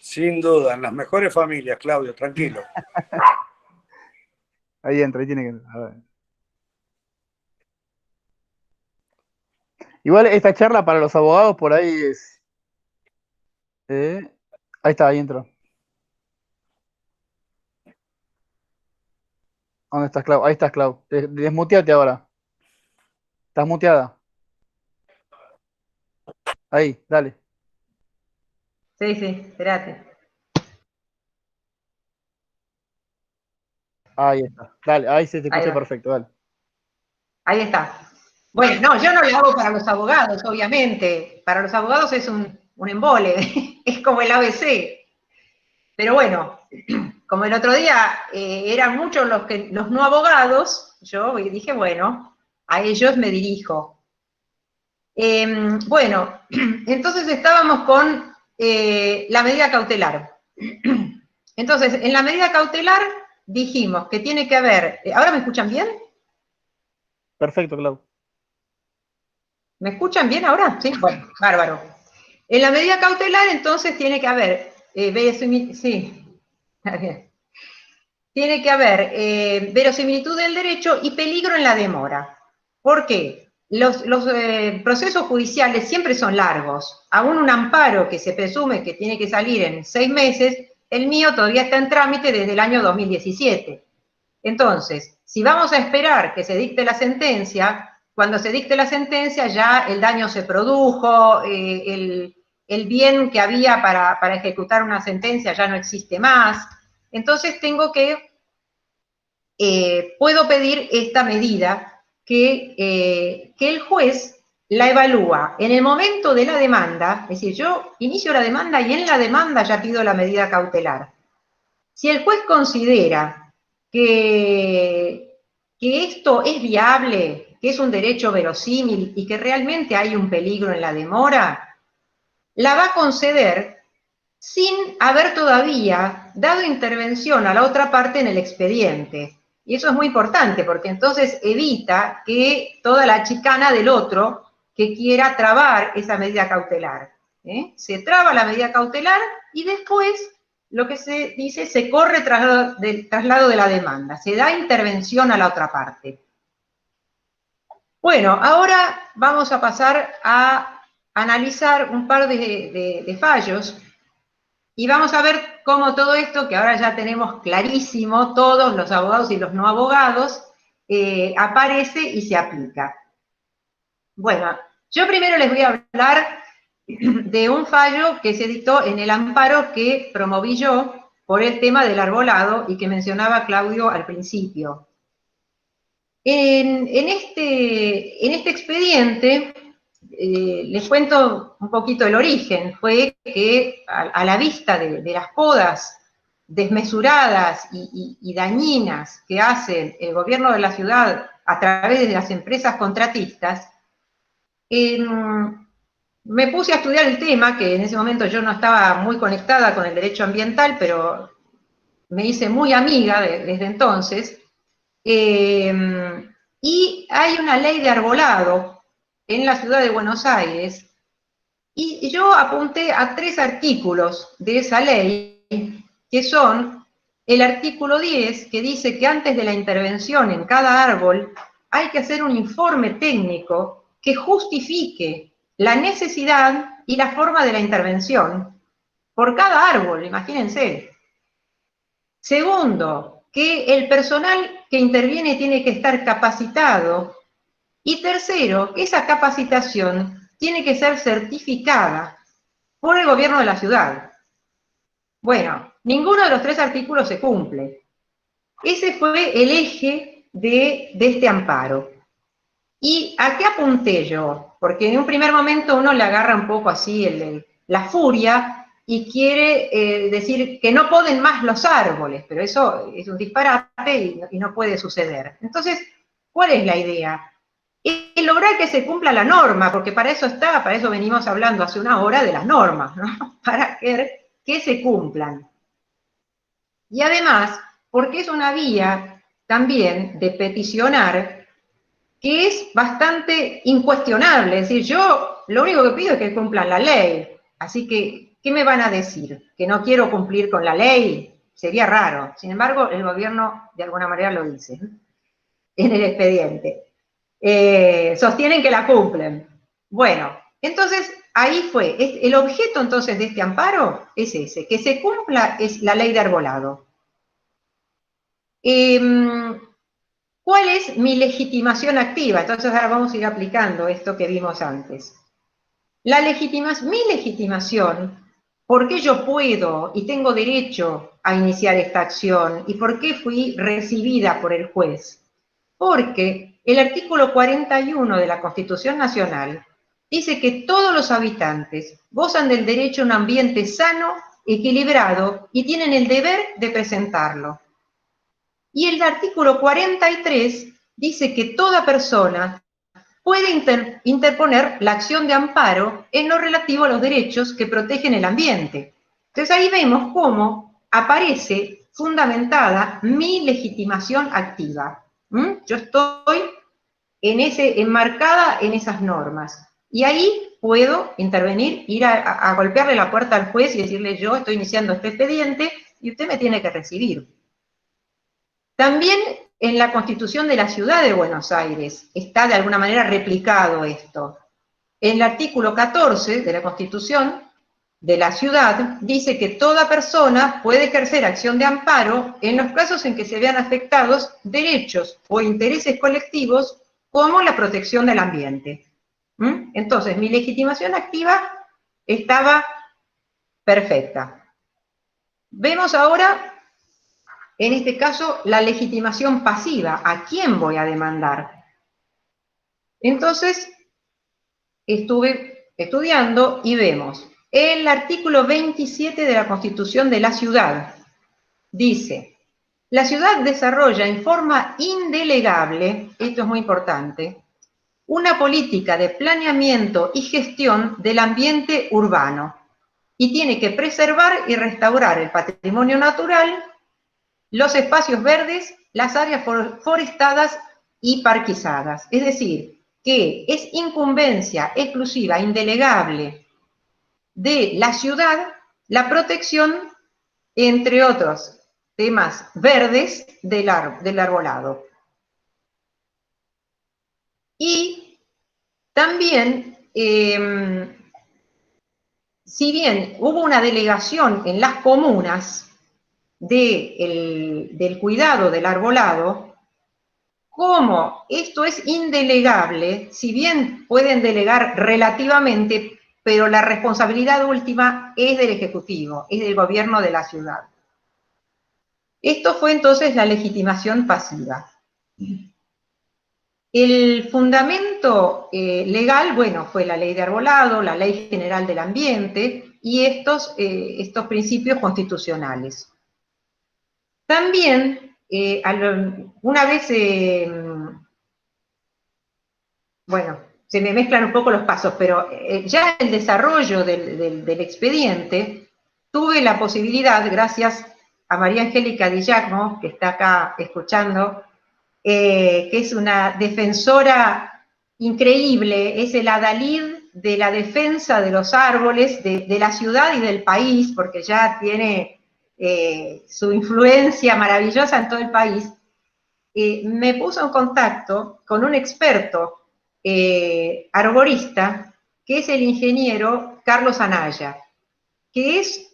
Sin duda, en las mejores familias, Claudio, tranquilo. Ahí entra, ahí tiene que entrar. A ver. Igual esta charla para los abogados por ahí es. Ahí está, ahí entró. ¿Dónde estás, Clau? Ahí estás, Clau. Desmuteate ahora. ¿Estás muteada? Ahí, dale. Sí, espérate. Ahí está. Dale, ahí se te escucha Ahí perfecto, dale. Ahí está. Bueno, no, yo no lo hago para los abogados, obviamente. Para los abogados es un embole, es como el ABC. Pero bueno, como el otro día eran muchos los no abogados, yo dije, bueno, a ellos me dirijo. Bueno, entonces estábamos con la medida cautelar. Entonces, en la medida cautelar dijimos que tiene que haber, ¿ahora me escuchan bien? Perfecto, Clau. ¿Me escuchan bien ahora? Sí, bueno, bárbaro. En la medida cautelar, entonces, tiene que haber, tiene que haber verosimilitud del derecho y peligro en la demora. ¿Por qué? Los procesos judiciales siempre son largos. Aún un amparo que se presume que tiene que salir en 6 meses, el mío todavía está en trámite desde el año 2017. Entonces, si vamos a esperar que se dicte la sentencia, cuando se dicte la sentencia ya el daño se produjo, el bien que había para ejecutar una sentencia ya no existe más. Entonces tengo que, puedo pedir esta medida que el juez la evalúa en el momento de la demanda, es decir, yo inicio la demanda y en la demanda ya pido la medida cautelar. Si el juez considera que esto es viable, que es un derecho verosímil y que realmente hay un peligro en la demora, la va a conceder sin haber todavía dado intervención a la otra parte en el expediente. Y eso es muy importante porque entonces evita que toda la chicana del otro que quiera trabar esa medida cautelar. Se traba la medida cautelar y después lo que se dice, se corre traslado de la demanda, se da intervención a la otra parte. Bueno, ahora vamos a pasar a analizar un par de fallos y vamos a ver cómo todo esto, que ahora ya tenemos clarísimo, todos los abogados y los no abogados, aparece y se aplica. Bueno, yo primero les voy a hablar de un fallo que se dictó en el amparo que promoví yo por el tema del arbolado y que mencionaba Claudio al principio. En este expediente, les cuento un poquito el origen. Fue que a la vista de las podas desmesuradas y dañinas que hace el gobierno de la ciudad a través de las empresas contratistas, me puse a estudiar el tema, que en ese momento yo no estaba muy conectada con el derecho ambiental, pero me hice muy amiga desde entonces, y hay una ley de arbolado en la ciudad de Buenos Aires, y yo apunté a 3 artículos de esa ley, que son el artículo 10, que dice que antes de la intervención en cada árbol hay que hacer un informe técnico que justifique la necesidad y la forma de la intervención por cada árbol, imagínense. Segundo, que el personal que interviene tiene que estar capacitado. Y tercero, que esa capacitación tiene que ser certificada por el gobierno de la ciudad. Bueno, ninguno de los 3 artículos se cumple. Ese fue el eje de este amparo. ¿Y a qué apunté yo? Porque en un primer momento uno le agarra un poco así la furia y quiere decir que no poden más los árboles, pero eso es un disparate y no puede suceder. Entonces, ¿cuál es la idea? Y lograr que se cumpla la norma, porque para eso está, para eso venimos hablando hace una hora de las normas, ¿no? Para que se cumplan. Y además, porque es una vía también de peticionar que es bastante incuestionable. Es decir, yo lo único que pido es que cumplan la ley. Así que, ¿qué me van a decir? ¿Que no quiero cumplir con la ley? Sería raro. Sin embargo, el gobierno de alguna manera lo dice, ¿no?, en el expediente. Sostienen que la cumplen. Bueno, entonces ahí fue. El objeto entonces de este amparo es ese, que se cumpla es la ley de arbolado. ¿Cuál es mi legitimación activa? Entonces ahora vamos a ir aplicando esto que vimos antes. Mi legitimación, ¿por qué yo puedo y tengo derecho a iniciar esta acción? ¿Y por qué fui recibida por el juez? Porque el artículo 41 de la Constitución Nacional dice que todos los habitantes gozan del derecho a un ambiente sano, equilibrado y tienen el deber de presentarlo. Y el artículo 43 dice que toda persona puede interponer la acción de amparo en lo relativo a los derechos que protegen el ambiente. Entonces ahí vemos cómo aparece fundamentada mi legitimación activa. Yo estoy enmarcada en esas normas. Y ahí puedo intervenir, ir a golpearle la puerta al juez y decirle: yo estoy iniciando este expediente y usted me tiene que recibir. También en la Constitución de la Ciudad de Buenos Aires está de alguna manera replicado esto. En el artículo 14 de la Constitución de la Ciudad dice que toda persona puede ejercer acción de amparo en los casos en que se vean afectados derechos o intereses colectivos como la protección del ambiente. Entonces, mi legitimación activa estaba perfecta. Vemos ahora, en este caso, la legitimación pasiva. ¿A quién voy a demandar? Entonces, estuve estudiando y vemos el artículo 27 de la Constitución de la Ciudad. Dice: la ciudad desarrolla en forma indelegable, esto es muy importante, una política de planeamiento y gestión del ambiente urbano y tiene que preservar y restaurar el patrimonio natural, los espacios verdes, las áreas forestadas y parquizadas. Es decir, que es incumbencia exclusiva, indelegable de la ciudad la protección, entre otros temas verdes, del arbolado. Y también, si bien hubo una delegación en las comunas del cuidado del arbolado, como esto es indelegable, si bien pueden delegar relativamente, pero la responsabilidad última es del Ejecutivo, es del gobierno de la ciudad. Esto fue entonces la legitimación pasiva. El fundamento legal, bueno, fue la ley de arbolado, la ley general del ambiente y estos principios constitucionales. También, una vez, bueno, se me mezclan un poco los pasos, pero ya en el desarrollo del expediente tuve la posibilidad, gracias a María Angélica Di Giacomo, que está acá escuchando, que es una defensora increíble, es el adalid de la defensa de los árboles, de la ciudad y del país, porque ya tiene su influencia maravillosa en todo el país, me puso en contacto con un experto arborista, que es el ingeniero Carlos Anaya, que es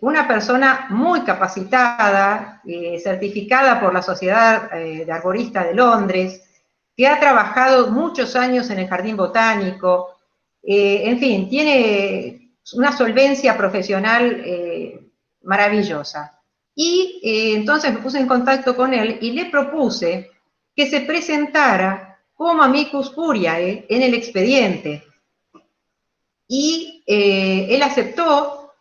una persona muy capacitada, certificada por la Sociedad de Arboristas de Londres, que ha trabajado muchos años en el Jardín Botánico, en fin, tiene una solvencia profesional maravillosa. Y entonces me puse en contacto con él y le propuse que se presentara como amicus curiae en el expediente. Y él aceptó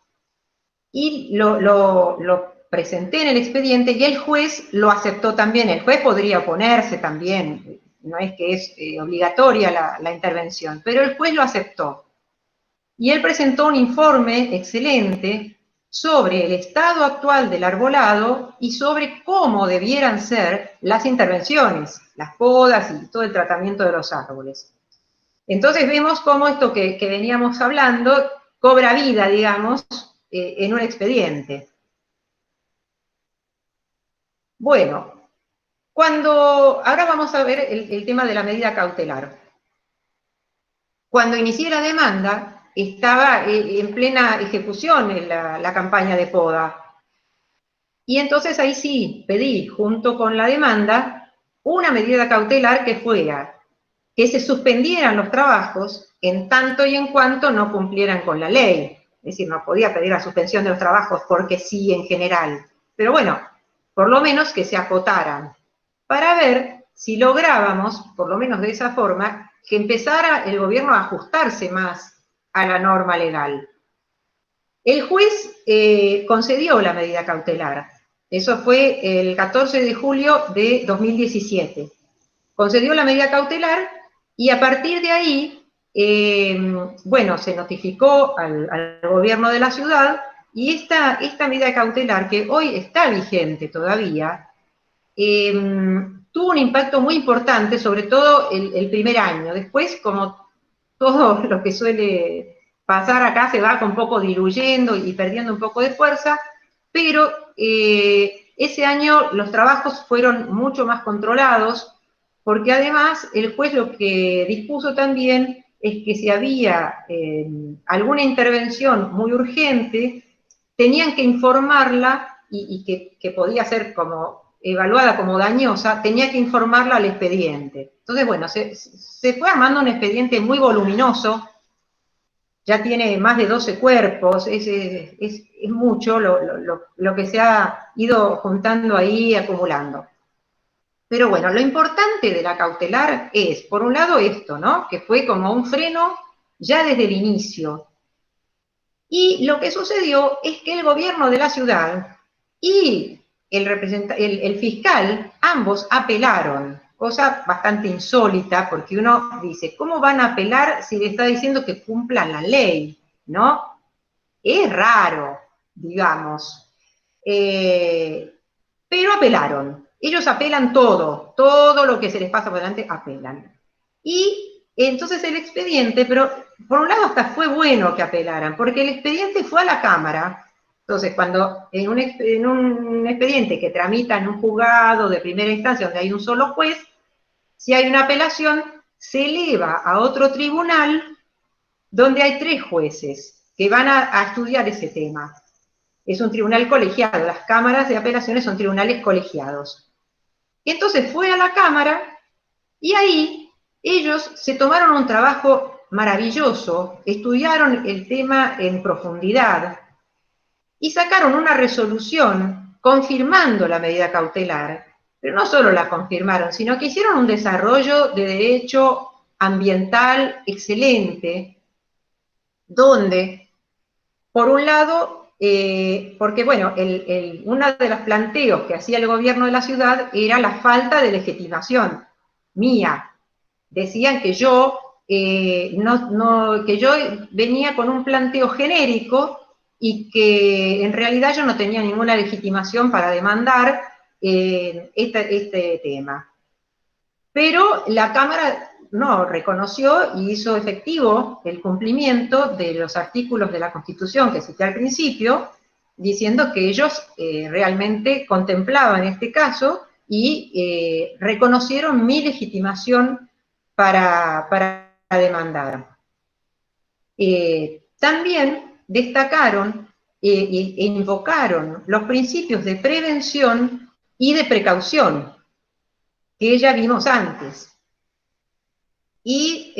y lo presenté en el expediente y el juez lo aceptó también. El juez podría oponerse también, no es que es obligatoria la intervención, pero el juez lo aceptó. Y él presentó un informe excelente sobre el estado actual del arbolado y sobre cómo debieran ser las intervenciones, las podas y todo el tratamiento de los árboles. Entonces vemos cómo esto que veníamos hablando cobra vida, digamos, en un expediente. Bueno, ahora vamos a ver el tema de la medida cautelar. Cuando inicié la demanda, estaba en plena ejecución la campaña de poda. Y entonces ahí sí pedí, junto con la demanda, una medida cautelar que fuera que se suspendieran los trabajos en tanto y en cuanto no cumplieran con la ley. Es decir, no podía pedir la suspensión de los trabajos porque sí en general. Pero bueno, por lo menos que se acotaran, para ver si lográbamos, por lo menos de esa forma, que empezara el gobierno a ajustarse más a la norma legal. El juez concedió la medida cautelar. Eso fue el 14 de julio de 2017. Concedió la medida cautelar y a partir de ahí, bueno, se notificó al gobierno de la ciudad y esta medida cautelar, que hoy está vigente todavía, tuvo un impacto muy importante, sobre todo el primer año. Después, como todo lo que suele pasar acá, se va un poco diluyendo y perdiendo un poco de fuerza, pero ese año los trabajos fueron mucho más controlados, porque además el juez lo que dispuso también es que si había alguna intervención muy urgente, tenían que informarla y que podía ser como evaluada como dañosa, tenía que informarla al expediente. Entonces, bueno, se fue armando un expediente muy voluminoso, ya tiene más de 12 cuerpos, es mucho lo que se ha ido juntando ahí, acumulando. Pero bueno, lo importante de la cautelar es, por un lado, esto, ¿no? Que fue como un freno ya desde el inicio. Y lo que sucedió es que el gobierno de la ciudad y el fiscal, ambos apelaron, cosa bastante insólita, porque uno dice, ¿cómo van a apelar si le está diciendo que cumplan la ley? ¿No? Es raro, digamos. Pero apelaron. Ellos apelan todo lo que se les pasa por delante, apelan. Y entonces el expediente, pero por un lado hasta fue bueno que apelaran, porque el expediente fue a la Cámara. Entonces, cuando en un expediente que tramita en un juzgado de primera instancia, donde hay un solo juez, si hay una apelación, se eleva a otro tribunal donde hay 3 jueces que van a estudiar ese tema. Es un tribunal colegiado, las cámaras de apelaciones son tribunales colegiados. Y entonces fue a la Cámara y ahí ellos se tomaron un trabajo maravilloso, estudiaron el tema en profundidad y sacaron una resolución confirmando la medida cautelar, pero no solo la confirmaron, sino que hicieron un desarrollo de derecho ambiental excelente, donde, por un lado, porque bueno, uno de los planteos que hacía el gobierno de la ciudad era la falta de legitimación mía. Decían que yo, que yo venía con un planteo genérico y que en realidad yo no tenía ninguna legitimación para demandar este tema. Pero la Cámara no, reconoció y hizo efectivo el cumplimiento de los artículos de la Constitución que cité al principio, diciendo que ellos realmente contemplaban este caso y reconocieron mi legitimación para demandar. También destacaron e invocaron los principios de prevención y de precaución que ya vimos antes. Y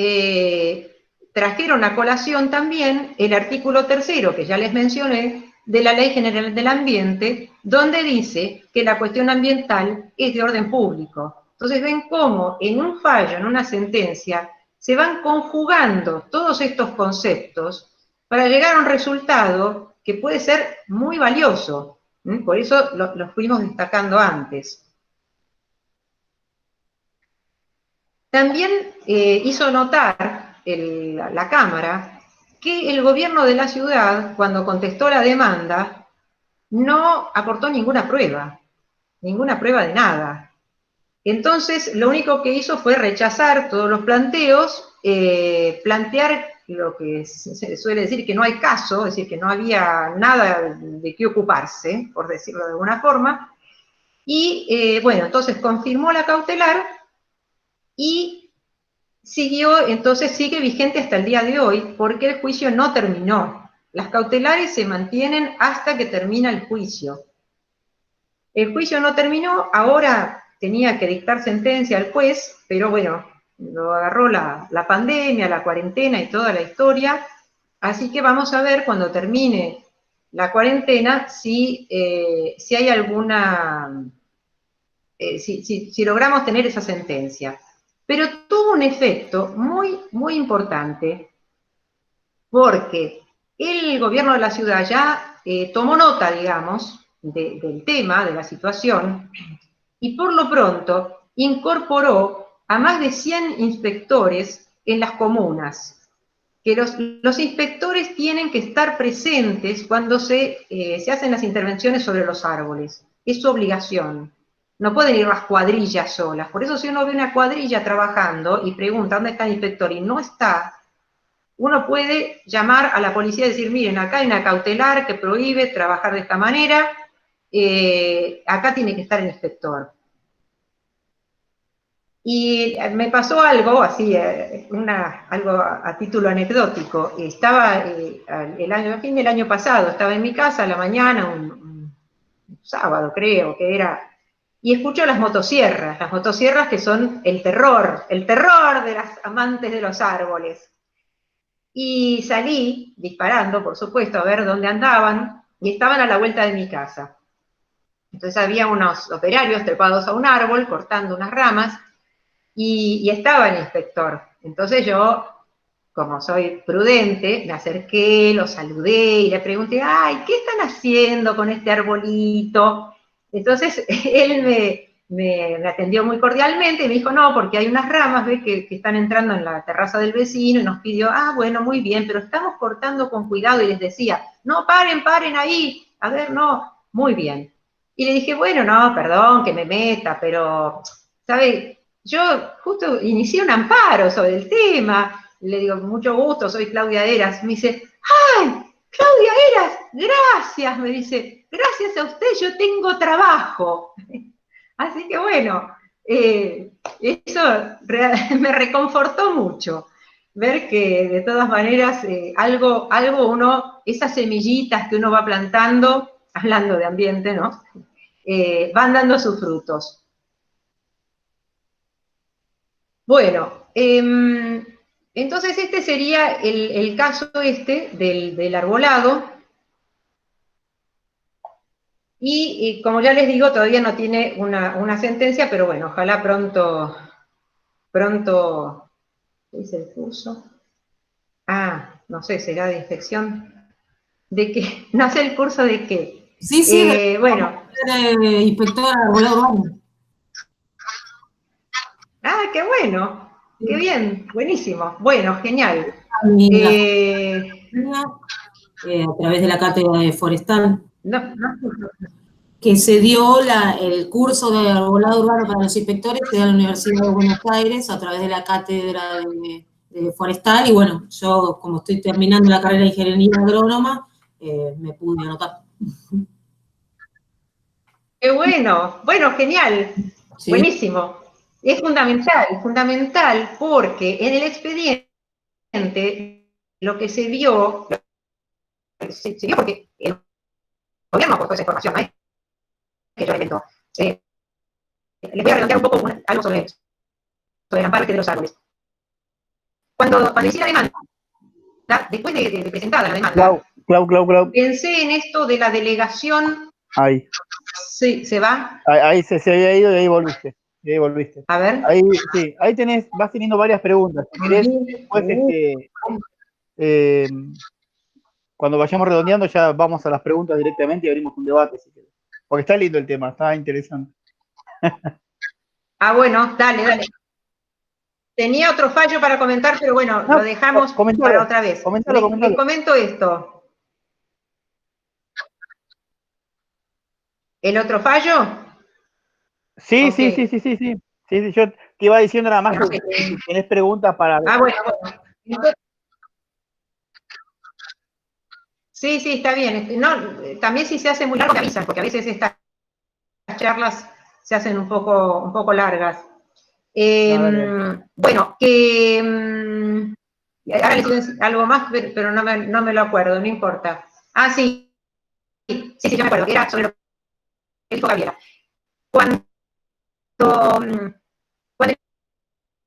trajeron a colación también el artículo 3º, que ya les mencioné, de la Ley General del Ambiente, donde dice que la cuestión ambiental es de orden público. Entonces ven cómo en un fallo, en una sentencia, se van conjugando todos estos conceptos para llegar a un resultado que puede ser muy valioso. Por eso lo fuimos destacando antes. También hizo notar la Cámara que el gobierno de la ciudad, cuando contestó la demanda, no aportó ninguna prueba de nada. Entonces, lo único que hizo fue rechazar todos los planteos, plantear lo que se suele decir que no hay caso, es decir, que no había nada de qué ocuparse, por decirlo de alguna forma, y bueno, entonces confirmó la cautelar y entonces sigue vigente hasta el día de hoy, porque el juicio no terminó. Las cautelares se mantienen hasta que termina el juicio. El juicio no terminó, ahora tenía que dictar sentencia el juez, pero bueno, lo agarró la pandemia, la cuarentena y toda la historia, así que vamos a ver cuando termine la cuarentena si hay alguna, si logramos tener esa sentencia. Pero tuvo un efecto muy, muy importante, porque el gobierno de la ciudad ya tomó nota, digamos, del tema, de la situación, y por lo pronto incorporó a más de 100 inspectores en las comunas, que los inspectores tienen que estar presentes cuando se hacen las intervenciones sobre los árboles. Es su obligación. No pueden ir las cuadrillas solas. Por eso si uno ve una cuadrilla trabajando y pregunta dónde está el inspector y no está, uno puede llamar a la policía y decir, miren, acá hay una cautelar que prohíbe trabajar de esta manera, acá tiene que estar el inspector. Y me pasó algo así, algo a título anecdótico. Estaba fin del año pasado, estaba en mi casa a la mañana, un sábado creo que era, y escucho las motosierras que son el terror de las amantes de los árboles. Y salí disparando, por supuesto, a ver dónde andaban, y estaban a la vuelta de mi casa. Entonces había unos operarios trepados a un árbol, cortando unas ramas, y estaba el inspector. Entonces yo, como soy prudente, me acerqué, lo saludé y le pregunté, ay, ¿qué están haciendo con este arbolito? Entonces él me atendió muy cordialmente y me dijo, no, porque hay unas ramas, ¿ves? Que están entrando en la terraza del vecino, y nos pidió, bueno, muy bien, pero estamos cortando con cuidado, y les decía, no, paren ahí, a ver, no, muy bien. Y le dije, bueno, no, perdón que me meta, pero, ¿sabe? Yo justo inicié un amparo sobre el tema, le digo, con mucho gusto, soy Claudia Heras. Me dice, ¡ay, Claudia Heras! Gracias, me dice, gracias a usted yo tengo trabajo. Así que bueno, eso me reconfortó mucho, ver que de todas maneras algo uno, esas semillitas que uno va plantando, hablando de ambiente, ¿no? Van dando sus frutos. Bueno, entonces este sería el caso del arbolado. Y como ya les digo, todavía no tiene una sentencia, pero bueno, ojalá pronto, ¿qué dice el curso? No sé, será de inspección. ¿De qué? No sé el curso de qué. Sí, bueno. Inspectora de arbolado urbano. Qué bueno, qué bien, buenísimo. Bueno, genial. A través de la cátedra de forestal. No, que se dio el curso de arbolado urbano para los inspectores, se da en la Universidad de Buenos Aires a través de la cátedra de forestal, y bueno, yo como estoy terminando la carrera de ingeniería agrónoma, me pude anotar. Qué bueno, bueno, genial, Sí. buenísimo. Es fundamental, porque en el expediente lo que se vio porque el gobierno aportó esa información, ¿no? Que yo inventó. Les voy a redondear un poco algo sobre el parque de los árboles. Cuando hice la demanda, después de presentada la demanda, Clau. pensé en esto de la delegación. Ahí. Sí, ¿se va? Ahí se había ido y ahí volviste. Y ahí volviste. A ver. Ahí, sí, ahí vas teniendo varias preguntas. Si querés, después, cuando vayamos redondeando, ya vamos a las preguntas directamente y abrimos un debate, si querés. Porque está lindo el tema, está interesante. Ah, bueno, dale. Tenía otro fallo para comentar, pero bueno, No, lo dejamos para otra vez. Comentalo. Les comento esto. ¿El otro fallo? Sí, Okay. sí. Yo te iba diciendo nada más que si tenés preguntas para... Ah, bueno. Sí, está bien. No, también si se hace muy largo me avisan, porque a veces estas charlas se hacen un poco largas. Dale. Bueno, ahora les iba a decir algo más, pero no me lo acuerdo, no importa. Ah, sí, yo me acuerdo, que era sobre lo que dijo Gabriela. Cuando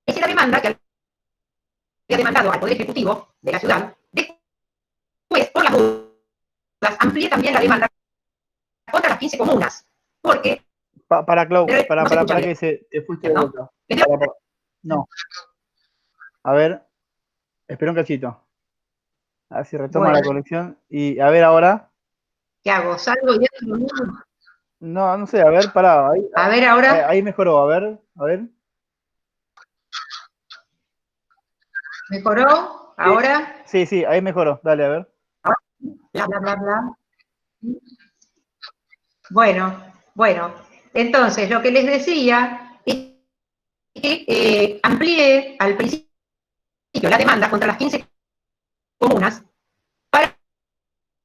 hice la demanda, que había demandado al Poder Ejecutivo de la ciudad, después, por las dudas, amplié también la demanda contra las 15 comunas, porque... Para Clau, para bien. que te fuiste ¿No? de vuelta. No. A ver, espera un cachito. A ver si retoma la conexión. Y a ver ahora. ¿Qué hago? ¿Salgo y entro? No sé, a ver, pará. A ver ahora. Ahí mejoró, a ver. ¿Mejoró? ¿Ahora? Sí, ahí mejoró. Dale, a ver. Bla. Bueno. Entonces, lo que les decía es que amplié al principio la demanda contra las 15 comunas para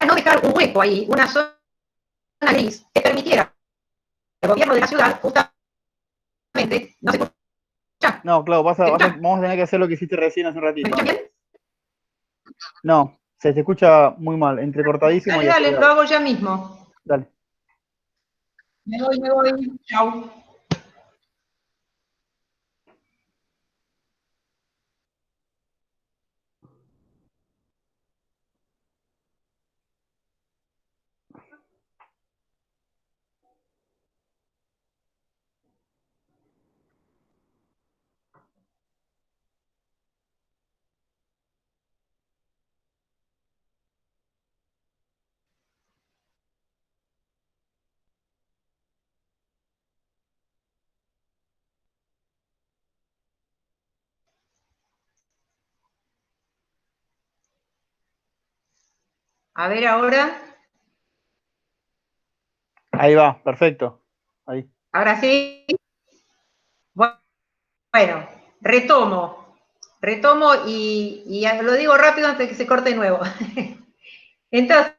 no dejar un hueco ahí, una zona gris que permitiera al gobierno de la ciudad justamente, no se escucha. No, Clau, vamos a tener que hacer lo que hiciste recién hace un ratito. ¿Me escuchan bien? No, se te escucha muy mal, entrecortadísimo. Dale, lo hago ya mismo. Dale. Me voy. Chau. A ver ahora. Ahí va, perfecto. Ahí. Ahora sí. Bueno, retomo y lo digo rápido antes de que se corte de nuevo. Entonces,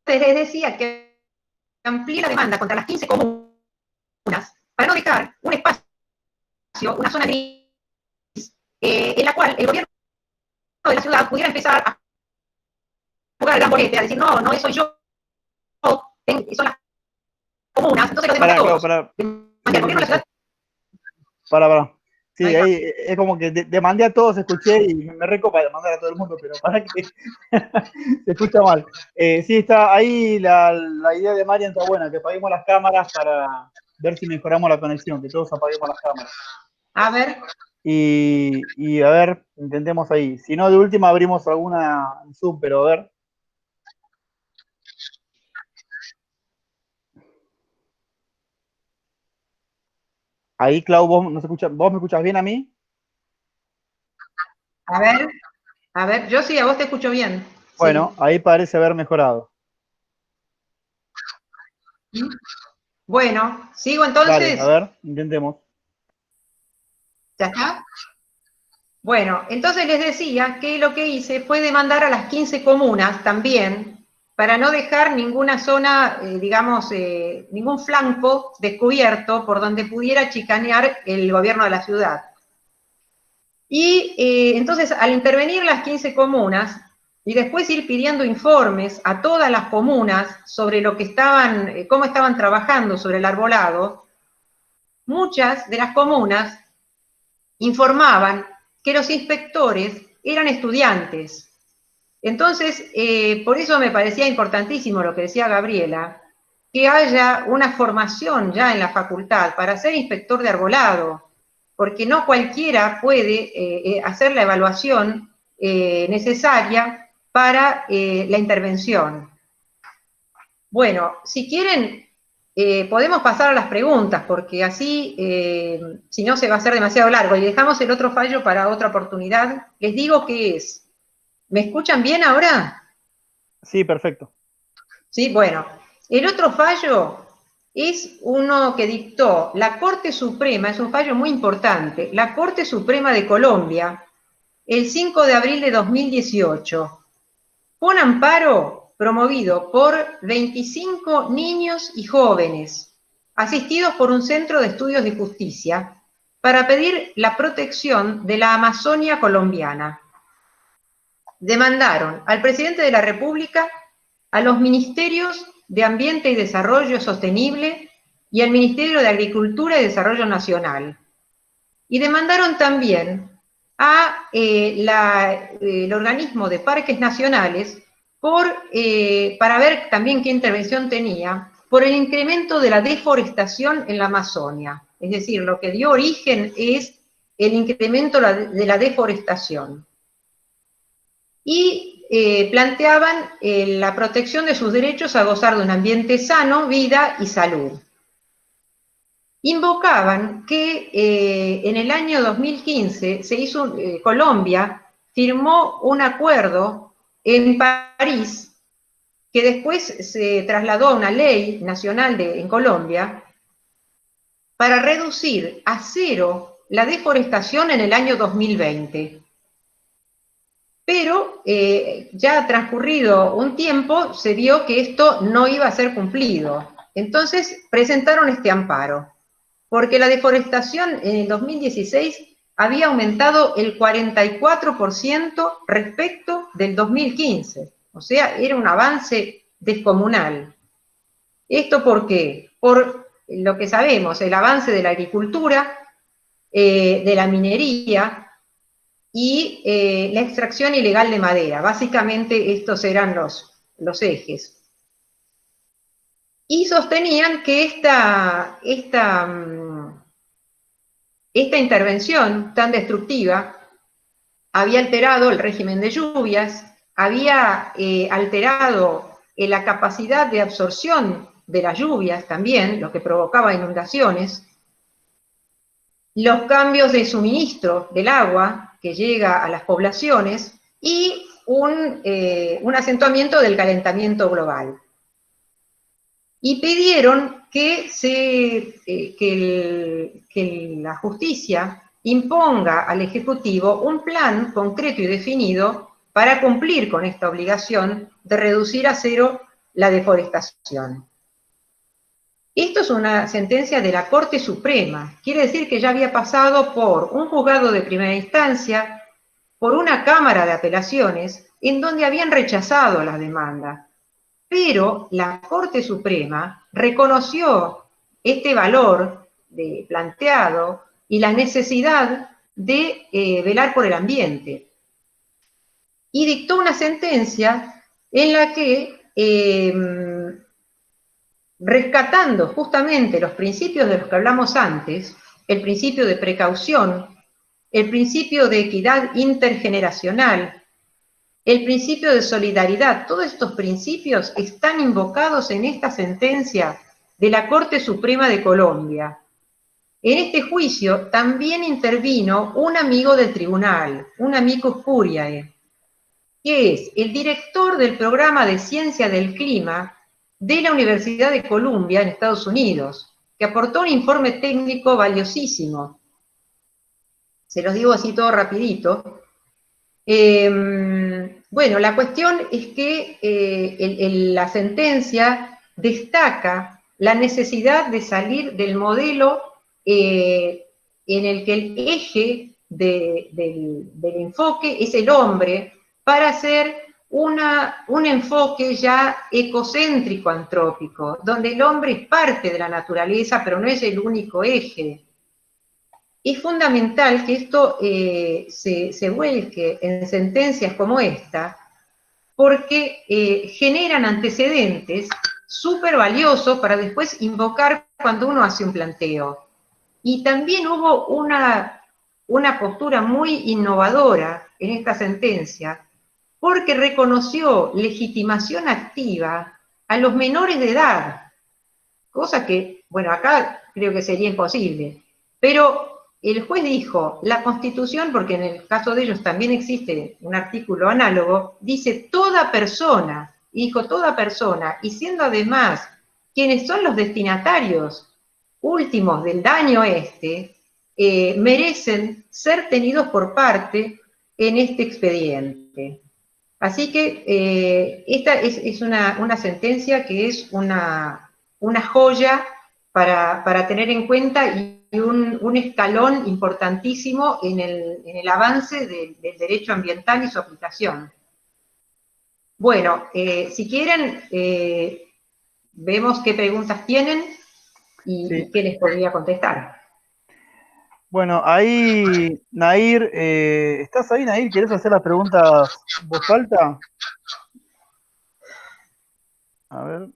les decía que amplié la demanda contra las 15 comunas para no dejar un espacio, una zona gris, en la cual el gobierno de la ciudad pudiera empezar a jugar el gambolete, a decir, no, eso soy yo, son las comunas, entonces lo demanda todos. Para. Sí, ahí es como que demandé a todos, escuché y me recopa demandar a todo el mundo, pero para que se escucha mal. Sí, está ahí la idea de Marian está buena, que apaguemos las cámaras para ver si mejoramos la conexión, que todos apaguemos las cámaras. A ver. Y a ver, intentemos ahí. Si no, de última abrimos alguna en Zoom, pero a ver. Ahí, Clau, ¿vos me escuchás bien a mí? A ver, yo sí, a vos te escucho bien. Bueno, Sí. ahí parece haber mejorado. Bueno, ¿sigo entonces? Dale, a ver, intentemos. ¿Ya está? Bueno, entonces les decía que lo que hice fue demandar a las 15 comunas también, para no dejar ninguna zona, digamos, ningún flanco descubierto por donde pudiera chicanear el gobierno de la ciudad. Y entonces, al intervenir las 15 comunas, y después ir pidiendo informes a todas las comunas sobre lo que estaban, cómo estaban trabajando sobre el arbolado, muchas de las comunas informaban que los inspectores eran estudiantes. Entonces, por eso me parecía importantísimo lo que decía Gabriela, que haya una formación ya en la facultad para ser inspector de arbolado, porque no cualquiera puede hacer la evaluación necesaria para la intervención. Bueno, si quieren, podemos pasar a las preguntas, porque así, si no, se va a hacer demasiado largo, y dejamos el otro fallo para otra oportunidad. Les digo qué es. ¿Me escuchan bien ahora? Sí, perfecto. Sí, bueno. El otro fallo es uno que dictó la Corte Suprema, es un fallo muy importante, la Corte Suprema de Colombia, el 5 de abril de 2018. Fue un amparo promovido por 25 niños y jóvenes, asistidos por un centro de estudios de justicia, para pedir la protección de la Amazonia colombiana. Demandaron al presidente de la República, a los ministerios de Ambiente y Desarrollo Sostenible y al Ministerio de Agricultura y Desarrollo Nacional. Y demandaron también a el organismo de parques nacionales para ver también qué intervención tenía por el incremento de la deforestación en la Amazonia. Es decir, lo que dio origen es el incremento de la deforestación. Y planteaban la protección de sus derechos a gozar de un ambiente sano, vida y salud. Invocaban que en el año 2015 Colombia firmó un acuerdo en París, que después se trasladó a una ley nacional en Colombia, para reducir a cero la deforestación en el año 2020. Pero ya transcurrido un tiempo se vio que esto no iba a ser cumplido. Entonces presentaron este amparo, porque la deforestación en el 2016 había aumentado el 44% respecto del 2015. O sea, era un avance descomunal. ¿Esto por qué? Por lo que sabemos, el avance de la agricultura, de la minería, y la extracción ilegal de madera. Básicamente estos eran los ejes. Y sostenían que esta intervención tan destructiva había alterado el régimen de lluvias, había alterado la capacidad de absorción de las lluvias también, lo que provocaba inundaciones, los cambios de suministro del agua que llega a las poblaciones y un acentuamiento del calentamiento global. Y pidieron que la justicia imponga al Ejecutivo un plan concreto y definido para cumplir con esta obligación de reducir a cero la deforestación. Esto es una sentencia de la Corte Suprema, quiere decir que ya había pasado por un juzgado de primera instancia, por una Cámara de Apelaciones, en donde habían rechazado la demanda. Pero la Corte Suprema reconoció este valor planteado y la necesidad de velar por el ambiente. Y dictó una sentencia en la que rescatando justamente los principios de los que hablamos antes, el principio de precaución, el principio de equidad intergeneracional, el principio de solidaridad, todos estos principios están invocados en esta sentencia de la Corte Suprema de Colombia. En este juicio también intervino un amigo del tribunal, un amicus curiae, que es el director del programa de Ciencia del Clima de la Universidad de Columbia en Estados Unidos, que aportó un informe técnico valiosísimo. Se los digo así todo rapidito. Bueno, la cuestión es que la sentencia destaca la necesidad de salir del modelo en el que el eje del enfoque es el hombre, para hacer un enfoque ya ecocéntrico antrópico, donde el hombre es parte de la naturaleza, pero no es el único eje. Es fundamental que esto se vuelque en sentencias como esta, porque generan antecedentes súper valiosos para después invocar cuando uno hace un planteo. Y también hubo una postura muy innovadora en esta sentencia, porque reconoció legitimación activa a los menores de edad, cosa que, bueno, acá creo que sería imposible, pero el juez dijo, la Constitución, porque en el caso de ellos también existe un artículo análogo, dice toda persona, y dijo toda persona, y siendo además quienes son los destinatarios últimos del daño merecen ser tenidos por parte en este expediente. Así que esta es una sentencia que es una joya para tener en cuenta y un escalón importantísimo en el avance del derecho ambiental y su aplicación. Bueno, si quieren, vemos qué preguntas tienen y qué les podría contestar. Bueno, ahí, Nair, ¿estás ahí, Nair? ¿Quieres hacer las preguntas en voz alta? A ver.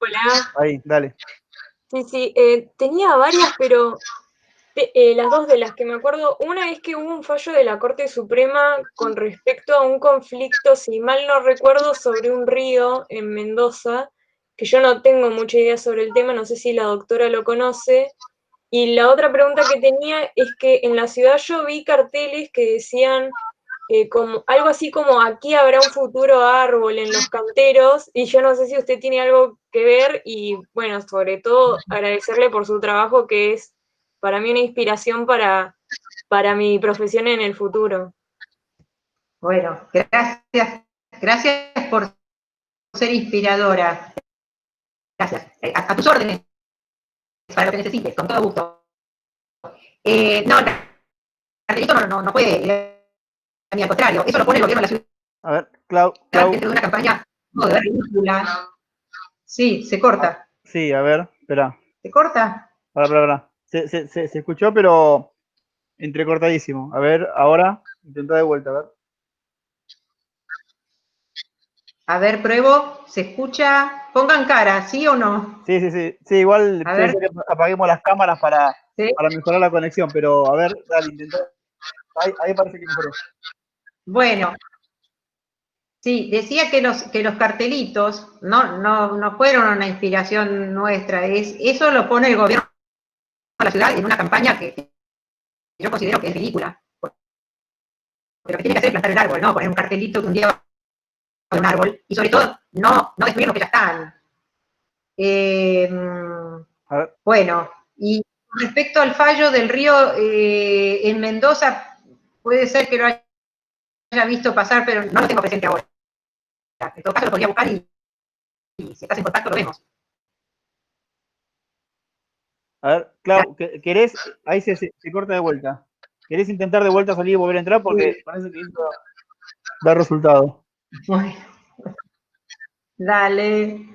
Hola. Ahí, dale. Sí, tenía varias, pero las dos de las que me acuerdo, una es que hubo un fallo de la Corte Suprema con respecto a un conflicto, si mal no recuerdo, sobre un río en Mendoza, que yo no tengo mucha idea sobre el tema, no sé si la doctora lo conoce. Y la otra pregunta que tenía es que en la ciudad yo vi carteles que decían como, algo así como aquí habrá un futuro árbol en los canteros, y yo no sé si usted tiene algo que ver, y bueno, sobre todo agradecerle por su trabajo, que es para mí una inspiración para mi profesión en el futuro. Bueno, gracias por ser inspiradora. Gracias. A tus órdenes, para lo que necesites, con todo gusto. No, el cartelito no puede, ni al contrario, eso lo pone el gobierno de la ciudad. A ver, Clau. Dentro de una campaña de ridícula. Sí, se corta. Sí, a ver, espera. ¿Se corta? Para. Se escuchó, pero entrecortadísimo. A ver, ahora, intenta de vuelta, a ver. A ver, pruebo. ¿Se escucha? Pongan cara, ¿sí o no? Sí, igual puede ser que apaguemos las cámaras para mejorar la conexión, pero a ver, dale, intenta. Ahí parece que mejoró. Bueno, sí, decía que los cartelitos no fueron una inspiración nuestra, eso lo pone el gobierno de la ciudad en una campaña que yo considero que es ridícula. Porque lo que tiene que hacer es plantar el árbol, ¿no? Poner un cartelito que un día va a un árbol, y sobre todo no destruir los que ya están. Bueno, y respecto al fallo del río en Mendoza, puede ser que lo haya visto pasar, pero no lo tengo presente ahora. En todo caso lo podría buscar y si estás en contacto lo vemos. A ver, Clau, ¿querés? Ahí se corta de vuelta. ¿Querés intentar de vuelta salir y volver a entrar? Porque parece que esto da resultado. Bueno. Dale.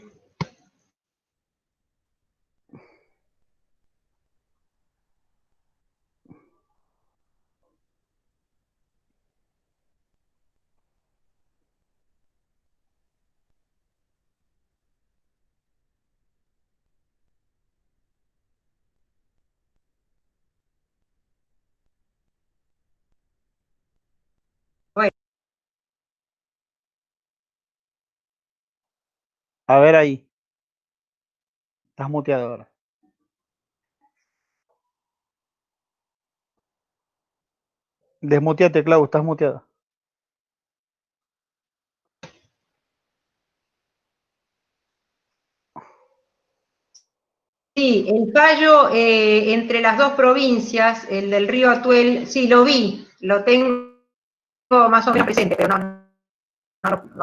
Bueno. A ver ahí. Estás muteado ahora. Desmuteate, Clau, estás muteada. Sí, el fallo entre las dos provincias, el del río Atuel, sí, lo vi, lo tengo más o menos presente, pero no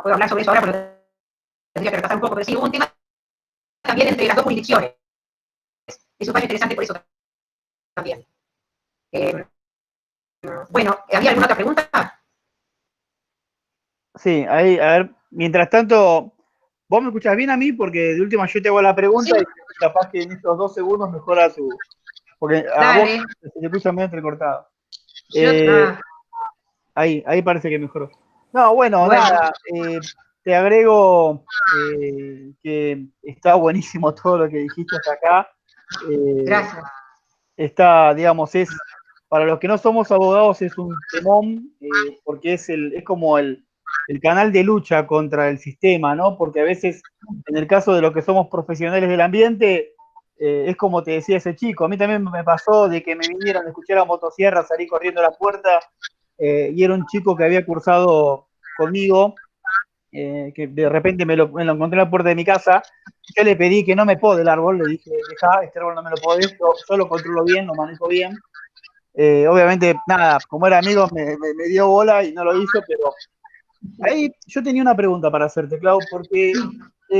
puedo hablar sobre eso ahora porque tendría que repasar un poco, pero sí hubo un tema también entre las dos jurisdicciones. Es un fallo interesante por eso también. Bueno, ¿había alguna otra pregunta? Sí, ahí, a ver, mientras tanto, vos me escuchás bien a mí porque de última yo te hago la pregunta Sí. y capaz que en estos 2 segundos mejora tu... Porque a Dale. vos se te escucha medio entrecortado. Yo, Ahí parece que mejoró. No, bueno, nada, te agrego que está buenísimo todo lo que dijiste hasta acá. gracias. Está, digamos, para los que no somos abogados es un temón, porque es como el canal de lucha contra el sistema, ¿no? Porque a veces, en el caso de los que somos profesionales del ambiente, es como te decía ese chico, a mí también me pasó de que me vinieron a escuchar a motosierra, salí corriendo a la puerta, y era un chico que había cursado conmigo, que de repente me lo encontré en la puerta de mi casa. Yo le pedí que no me pode el árbol, le dije, deja, este árbol no me lo podés, yo lo controlo bien, lo manejo bien. Obviamente, nada, como era amigo, me dio bola y no lo hizo, pero ahí yo tenía una pregunta para hacerte, Clau, porque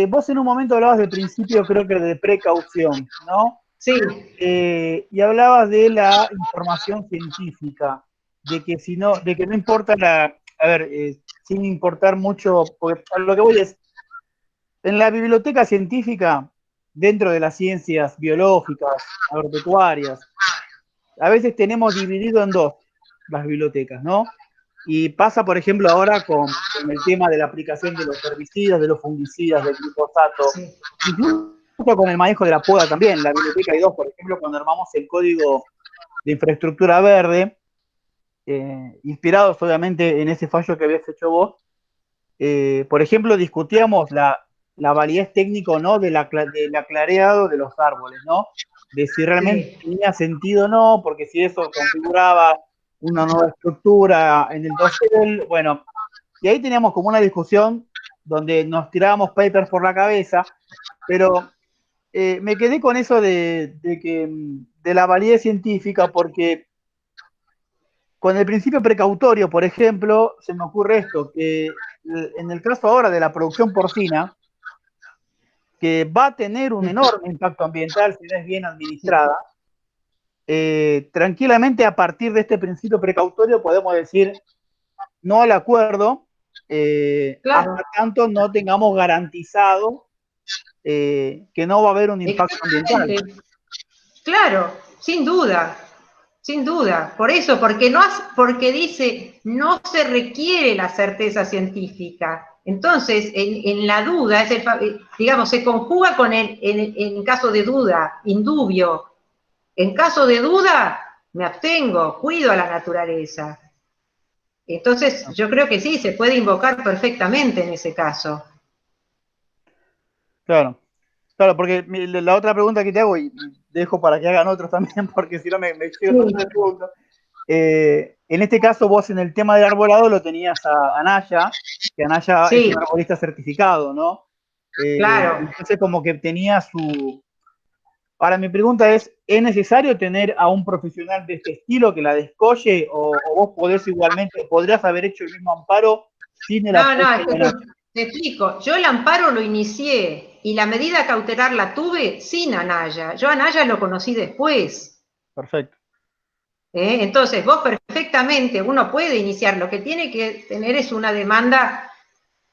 vos en un momento hablabas de principio, creo que de precaución, ¿no? Sí. Y hablabas de la información científica, de que no importa a ver, sin importar mucho, porque a lo que voy es, en la biblioteca científica, dentro de las ciencias biológicas, agropecuarias, a veces tenemos dividido en dos las bibliotecas, ¿no? Y pasa, por ejemplo, ahora con el tema de la aplicación de los herbicidas, de los fungicidas, del glifosato, Sí. incluso con el manejo de la poda también. La biblioteca hay dos, por ejemplo, cuando armamos el código de infraestructura verde, inspirados obviamente en ese fallo que habías hecho vos, por ejemplo, discutíamos la validez técnica o no del clareado de los árboles, ¿no? De si realmente tenía sentido o no, porque si eso configuraba una nueva estructura en el dosel, bueno, y ahí teníamos como una discusión donde nos tirábamos papers por la cabeza, pero me quedé con eso de la validez científica, porque con el principio precautorio, por ejemplo, se me ocurre esto, que en el caso ahora de la producción porcina, que va a tener un enorme impacto ambiental si no es bien administrada, tranquilamente a partir de este principio precautorio podemos decir no al acuerdo, Claro. hasta tanto no tengamos garantizado que no va a haber un impacto ambiental. Claro, sin duda. Sin duda, por eso, porque dice, no se requiere la certeza científica. Entonces, en la duda, digamos, se conjuga con en caso de duda, indubio. En caso de duda, me abstengo, cuido a la naturaleza. Entonces, yo creo que sí, se puede invocar perfectamente en ese caso. Claro, claro, porque la otra pregunta que te hago, y dejo para que hagan otros también, porque si no me llego tanto de preguntas. En este caso, vos en el tema del arbolado lo tenías a Naya, que Naya es un arbolista certificado, ¿no? Claro. Entonces, como que tenía su. Ahora, mi pregunta es necesario tener a un profesional de este estilo que la descolle, o vos podrías haber hecho el mismo amparo sin el apoyo de Naya? Te explico. Yo el amparo lo inicié y la medida cautelar la tuve sin Anaya. Yo a Anaya lo conocí después. Perfecto. Entonces, vos perfectamente, uno puede iniciar, lo que tiene que tener es una demanda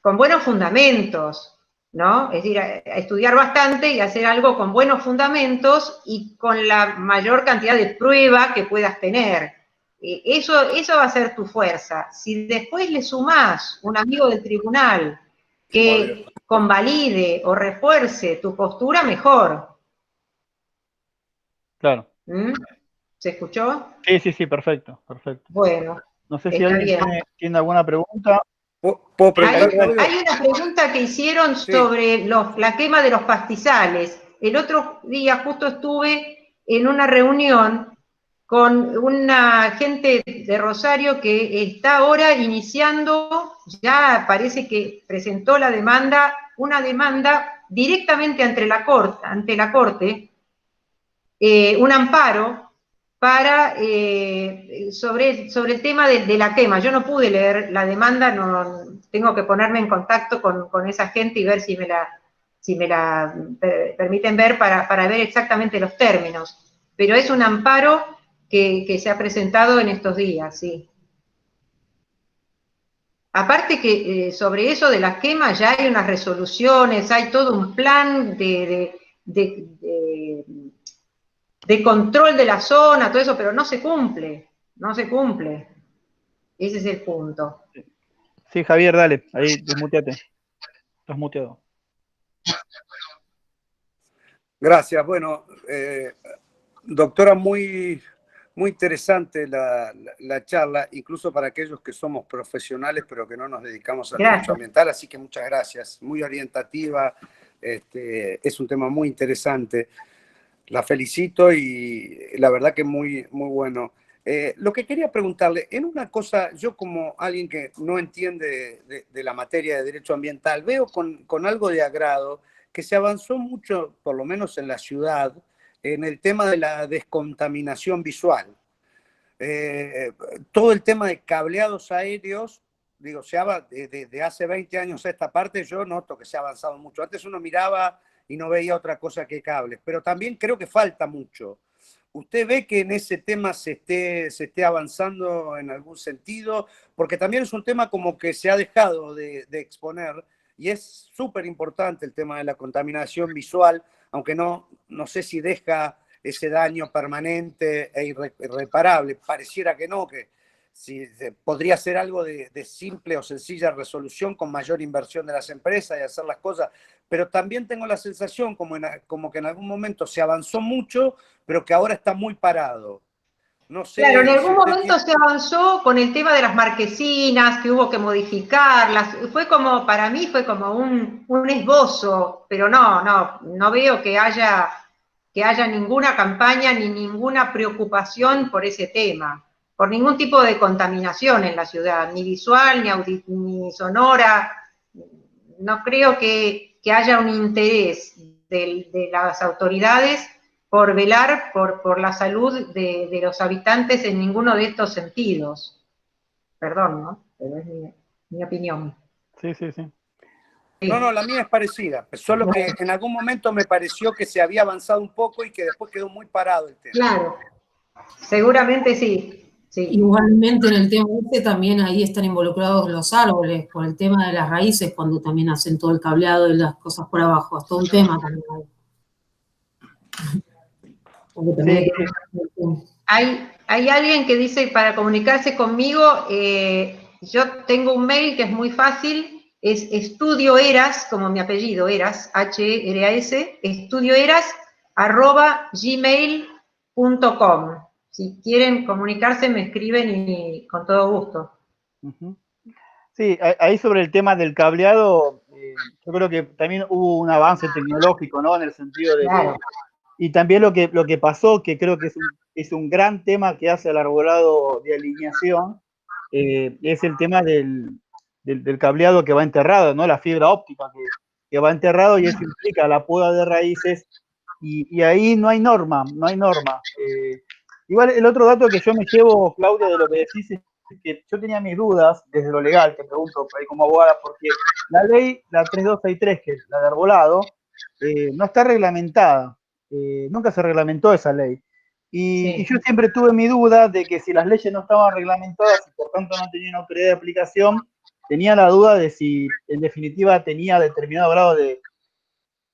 con buenos fundamentos, ¿no? Es decir, a estudiar bastante y hacer algo con buenos fundamentos y con la mayor cantidad de prueba que puedas tener. Eso va a ser tu fuerza. Si después le sumás un amigo del tribunal que convalide o refuerce tu postura, mejor. Claro. ¿Se escuchó? Sí, perfecto. Bueno, No sé si está alguien bien. tiene alguna pregunta. ¿Puedo preguntar algo? Hay una pregunta que hicieron sobre la quema de los pastizales. El otro día justo estuve en una reunión con una gente de Rosario que está ahora iniciando, ya parece que presentó una demanda directamente ante la corte, un amparo para, sobre el tema de la quema. Yo no pude leer la demanda, no, tengo que ponerme en contacto con esa gente y ver si me la permiten ver para ver exactamente los términos. Pero es un amparo que se ha presentado en estos días, sí. Aparte que sobre eso de las quemas ya hay unas resoluciones, hay todo un plan de control de la zona, todo eso, pero no se cumple, no se cumple. Ese es el punto. Sí, Javier, dale, ahí desmuteate. Estás muteado. Gracias. Bueno, doctora, muy interesante la charla, incluso para aquellos que somos profesionales, pero que no nos dedicamos al derecho ambiental, así que muchas gracias. Muy orientativa, es un tema muy interesante. La felicito y la verdad que muy bueno. Lo que quería preguntarle, en una cosa, yo como alguien que no entiende de la materia de derecho ambiental, veo con algo de agrado que se avanzó mucho, por lo menos en la ciudad, en el tema de la descontaminación visual. Todo el tema de cableados aéreos, digo, desde hace 20 años a esta parte, yo noto que se ha avanzado mucho. Antes uno miraba y no veía otra cosa que cables, pero también creo que falta mucho. ¿Usted ve que en ese tema se esté avanzando en algún sentido? Porque también es un tema como que se ha dejado de exponer y es súper importante el tema de la contaminación visual, aunque no sé si deja ese daño permanente e irreparable. Pareciera que no, que si podría ser algo de simple o sencilla resolución con mayor inversión de las empresas y hacer las cosas, pero también tengo la sensación como que en algún momento se avanzó mucho, pero que ahora está muy parado. No sé. Claro, en algún momento se avanzó con el tema de las marquesinas, que hubo que modificarlas. Para mí fue como un esbozo, pero no veo que haya ninguna campaña ni ninguna preocupación por ese tema, por ningún tipo de contaminación en la ciudad, ni visual, ni sonora. No creo que haya un interés de las autoridades por velar por la salud de los habitantes en ninguno de estos sentidos. Perdón, ¿no? Pero es mi opinión. Sí. No, la mía es parecida, solo que en algún momento me pareció que se había avanzado un poco y que después quedó muy parado el tema. Claro, seguramente sí. Igualmente en el tema este también ahí están involucrados los árboles, por el tema de las raíces, cuando también hacen todo el cableado y las cosas por abajo, es todo un tema también. Hay alguien que dice para comunicarse conmigo, yo tengo un mail que es muy fácil, es estudioeras, como mi apellido, Eras, H-R-A-S, estudioeras@gmail.com. Si quieren comunicarse, me escriben y con todo gusto. Sí, ahí sobre el tema del cableado, yo creo que también hubo un avance tecnológico, ¿no? En el sentido de claro. Y también lo que pasó, que creo que es un gran tema que hace el arbolado de alineación, es el tema del cableado que va enterrado, ¿no? La fibra óptica que va enterrado y eso implica la poda de raíces y ahí no hay norma. Igual el otro dato que yo me llevo, Claudia, de lo que decís es que yo tenía mis dudas desde lo legal, te pregunto ahí como abogada, porque la ley, la 3263, que es la de arbolado, no está reglamentada. Nunca se reglamentó esa ley. Y yo siempre tuve mi duda de que si las leyes no estaban reglamentadas y por tanto no tenían autoridad de aplicación, tenía la duda de si en definitiva tenía determinado grado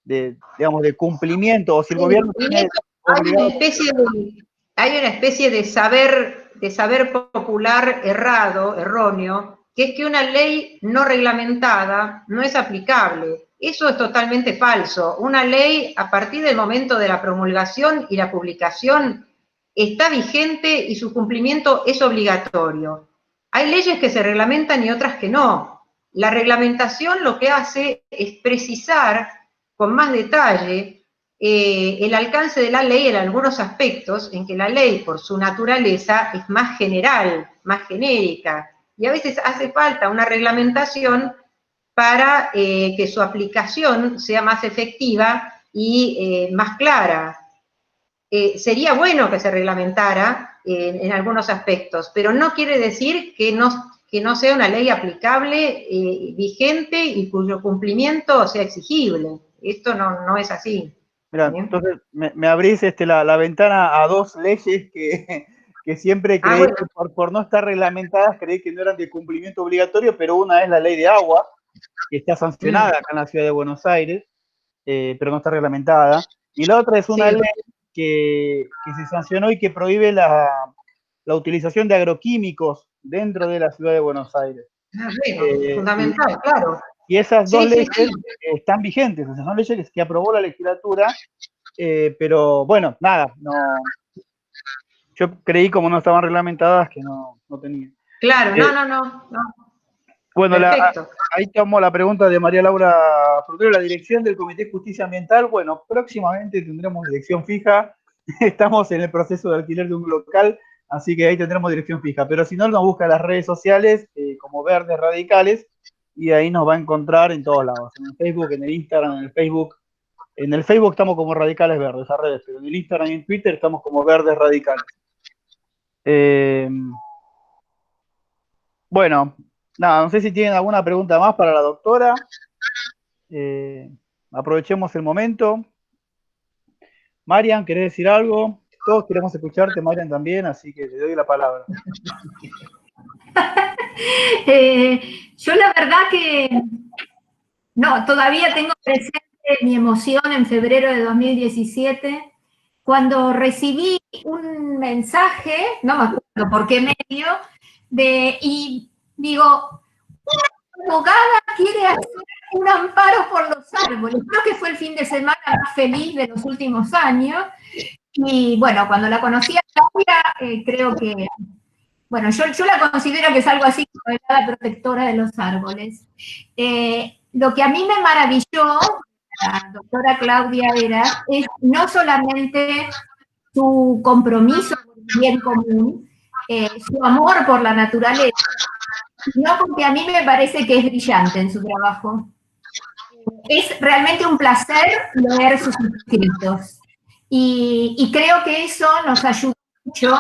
digamos, de cumplimiento o si el gobierno tenía obligado. Hay una especie de saber popular erróneo, que es que una ley no reglamentada no es aplicable. Eso es totalmente falso. Una ley, a partir del momento de la promulgación y la publicación, está vigente y su cumplimiento es obligatorio. Hay leyes que se reglamentan y otras que no. La reglamentación lo que hace es precisar con más detalle el alcance de la ley en algunos aspectos en que la ley, por su naturaleza, es más general, más genérica. Y a veces hace falta una reglamentación para que su aplicación sea más efectiva y más clara. sería bueno que se reglamentara en algunos aspectos, pero no quiere decir que no sea una ley aplicable, vigente y cuyo cumplimiento sea exigible. Esto no es así. Mira, entonces me abrís la ventana a dos leyes que siempre creí bueno. que por no estar reglamentadas, creí que no eran de cumplimiento obligatorio, pero una es la ley de agua, que está sancionada acá en la ciudad de Buenos Aires, pero no está reglamentada. Y la otra es una ley que se sancionó y que prohíbe la utilización de agroquímicos dentro de la ciudad de Buenos Aires. Bueno, fundamental, claro. Y esas dos leyes están vigentes, o sea, son leyes que aprobó la legislatura, pero bueno, nada, yo creí como no estaban reglamentadas que no tenían. Claro, no. Bueno, ahí tomo la pregunta de María Laura Frutero, la dirección del Comité de Justicia Ambiental. Bueno, próximamente tendremos dirección fija, estamos en el proceso de alquiler de un local, así que ahí tendremos dirección fija, pero si no, nos busca en las redes sociales como Verdes Radicales, y ahí nos va a encontrar en todos lados, en el Facebook, en el Instagram, en el Facebook. En el Facebook estamos como Radicales Verdes, a redes, pero en el Instagram y en Twitter estamos como Verdes Radicales. Bueno, nada, no sé si tienen alguna pregunta más para la doctora. Aprovechemos el momento. Marian, ¿querés decir algo? Todos queremos escucharte, Marian también, así que te doy la palabra. Yo la verdad que no, todavía tengo presente mi emoción en febrero de 2017, cuando recibí un mensaje, no me acuerdo por qué medio, y digo, una abogada quiere hacer un amparo por los árboles. Creo que fue el fin de semana más feliz de los últimos años. Y bueno, cuando la conocí a Claudia, creo que, bueno, yo la considero que es algo así como la protectora de los árboles. Lo que a mí me maravilló, la doctora Claudia Heras, es no solamente su compromiso por el bien común, su amor por la naturaleza, sino porque a mí me parece que es brillante en su trabajo. Es realmente un placer leer sus escritos. Y creo que eso nos ayudó mucho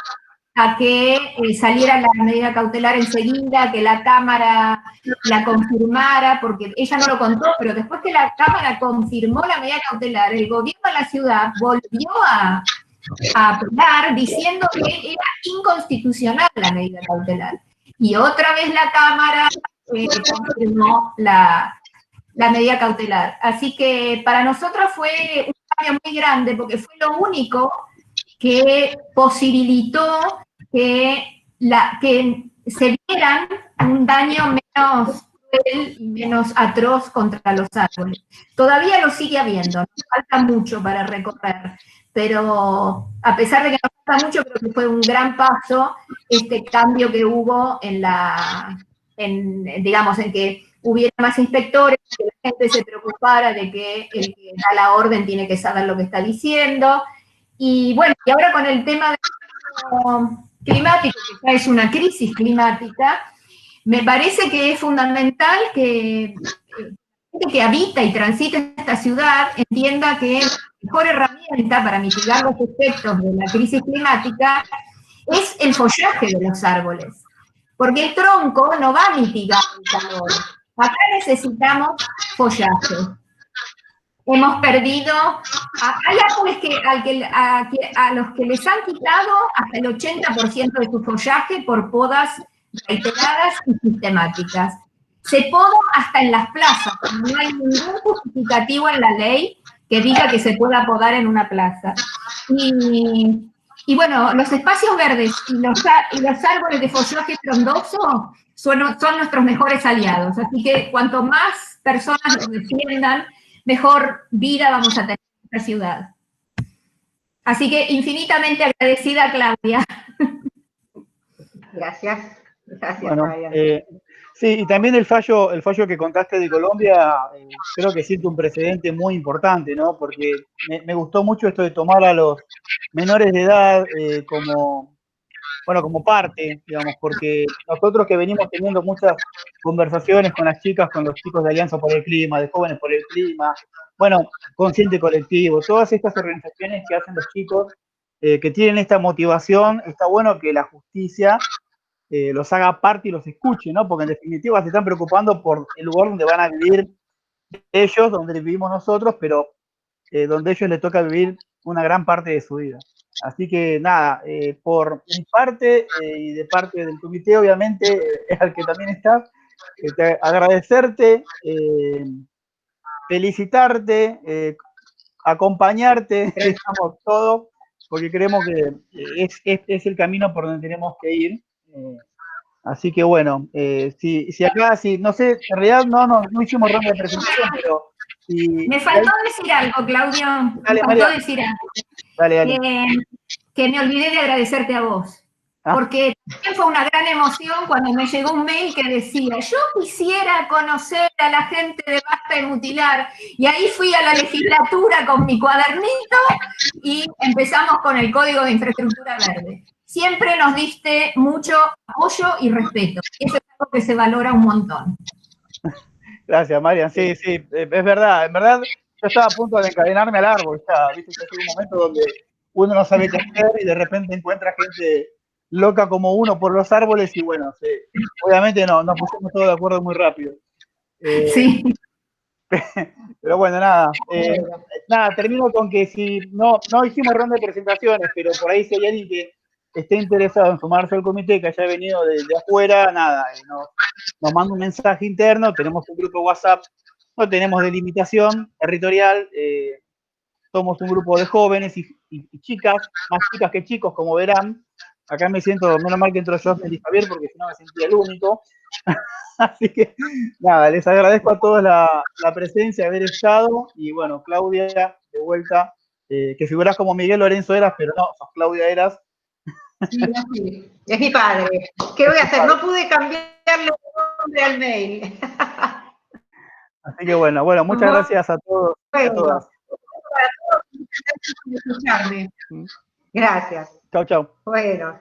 a que saliera la medida cautelar enseguida, que la Cámara la confirmara, porque ella no lo contó, pero después que la Cámara confirmó la medida cautelar, el gobierno de la ciudad volvió a apelar diciendo que era inconstitucional la medida cautelar. Y otra vez la Cámara confirmó la medida cautelar. Así que para nosotros fue un cambio muy grande, porque fue lo único que posibilitó que se vieran un daño menos cruel y menos atroz contra los árboles. Todavía lo sigue habiendo, nos falta mucho para recorrer, pero a pesar de que nos falta mucho, creo que fue un gran paso este cambio que hubo digamos, en que hubiera más inspectores, que la gente se preocupara de que el que da la orden tiene que saber lo que está diciendo. Y bueno, y ahora con el tema climático, que ya es una crisis climática, me parece que es fundamental que la gente que habita y transita esta ciudad entienda que la mejor herramienta para mitigar los efectos de la crisis climática es el follaje de los árboles. Porque el tronco no va a mitigar el calor. Acá necesitamos follaje. Hemos perdido, hay árboles a los que les han quitado hasta el 80% de su follaje por podas reiteradas y sistemáticas. Se poda hasta en las plazas, no hay ningún justificativo en la ley que diga que se pueda podar en una plaza. Y bueno, los espacios verdes y los árboles de follaje frondoso son nuestros mejores aliados. Así que cuanto más personas los defiendan, mejor vida vamos a tener en esta ciudad. Así que infinitamente agradecida, Claudia. Gracias. Bueno, sí, y también el fallo que contaste de Colombia, creo que siente un precedente muy importante, ¿no? Porque me gustó mucho esto de tomar a los menores de edad como parte, digamos, porque nosotros que venimos teniendo muchas conversaciones con las chicas, con los chicos de Alianza por el Clima, de Jóvenes por el Clima, bueno, Consciente Colectivo, todas estas organizaciones que hacen los chicos que tienen esta motivación, está bueno que la justicia los haga parte y los escuche, ¿no? Porque en definitiva se están preocupando por el lugar donde van a vivir ellos, donde vivimos nosotros, pero donde a ellos les toca vivir una gran parte de su vida. Así que nada, por mi parte y de parte del comité, obviamente, al que también está, agradecerte, felicitarte, acompañarte, digamos, todo, porque creemos que es el camino por donde tenemos que ir. Así que bueno, si acá, no sé, en realidad no hicimos ronda de presentación, pero Me faltó decir algo, Claudio. Dale, Me faltó María. decir algo. Dale. Que me olvidé de agradecerte a vos. Porque también fue una gran emoción cuando me llegó un mail que decía, yo quisiera conocer a la gente de Basta de Mutilar. Y ahí fui a la legislatura con mi cuadernito y empezamos con el Código de Infraestructura Verde. Siempre nos diste mucho apoyo y respeto. Eso es algo que se valora un montón. Gracias, Marian. Sí, es verdad. En verdad, yo estaba a punto de encadenarme al árbol. Viste, que llega un momento donde uno no sabe qué hacer y de repente encuentra gente loca como uno por los árboles y bueno, obviamente nos pusimos todos de acuerdo muy rápido. Sí. Pero bueno, nada. Termino con que si no hicimos ronda de presentaciones, pero por ahí si hay alguien que esté interesado en sumarse al comité, que haya venido de afuera, nada, nos manda un mensaje interno, tenemos un grupo WhatsApp, no tenemos delimitación territorial, somos un grupo de jóvenes y chicas, más chicas que chicos, como verán. Acá me siento, menos mal que entró Josmel y Javier, porque si no me sentía el único. Así que, nada, les agradezco a todos la presencia, haber estado, y bueno, Claudia, de vuelta, que figurás como Miguel Lorenzo Eras, pero no, sos Claudia Eras. Sí, es mi padre. ¿Qué voy a hacer? No pude cambiarle el nombre al mail. Así que bueno, muchas gracias a todos y a todas. Gracias. Chau. Bueno.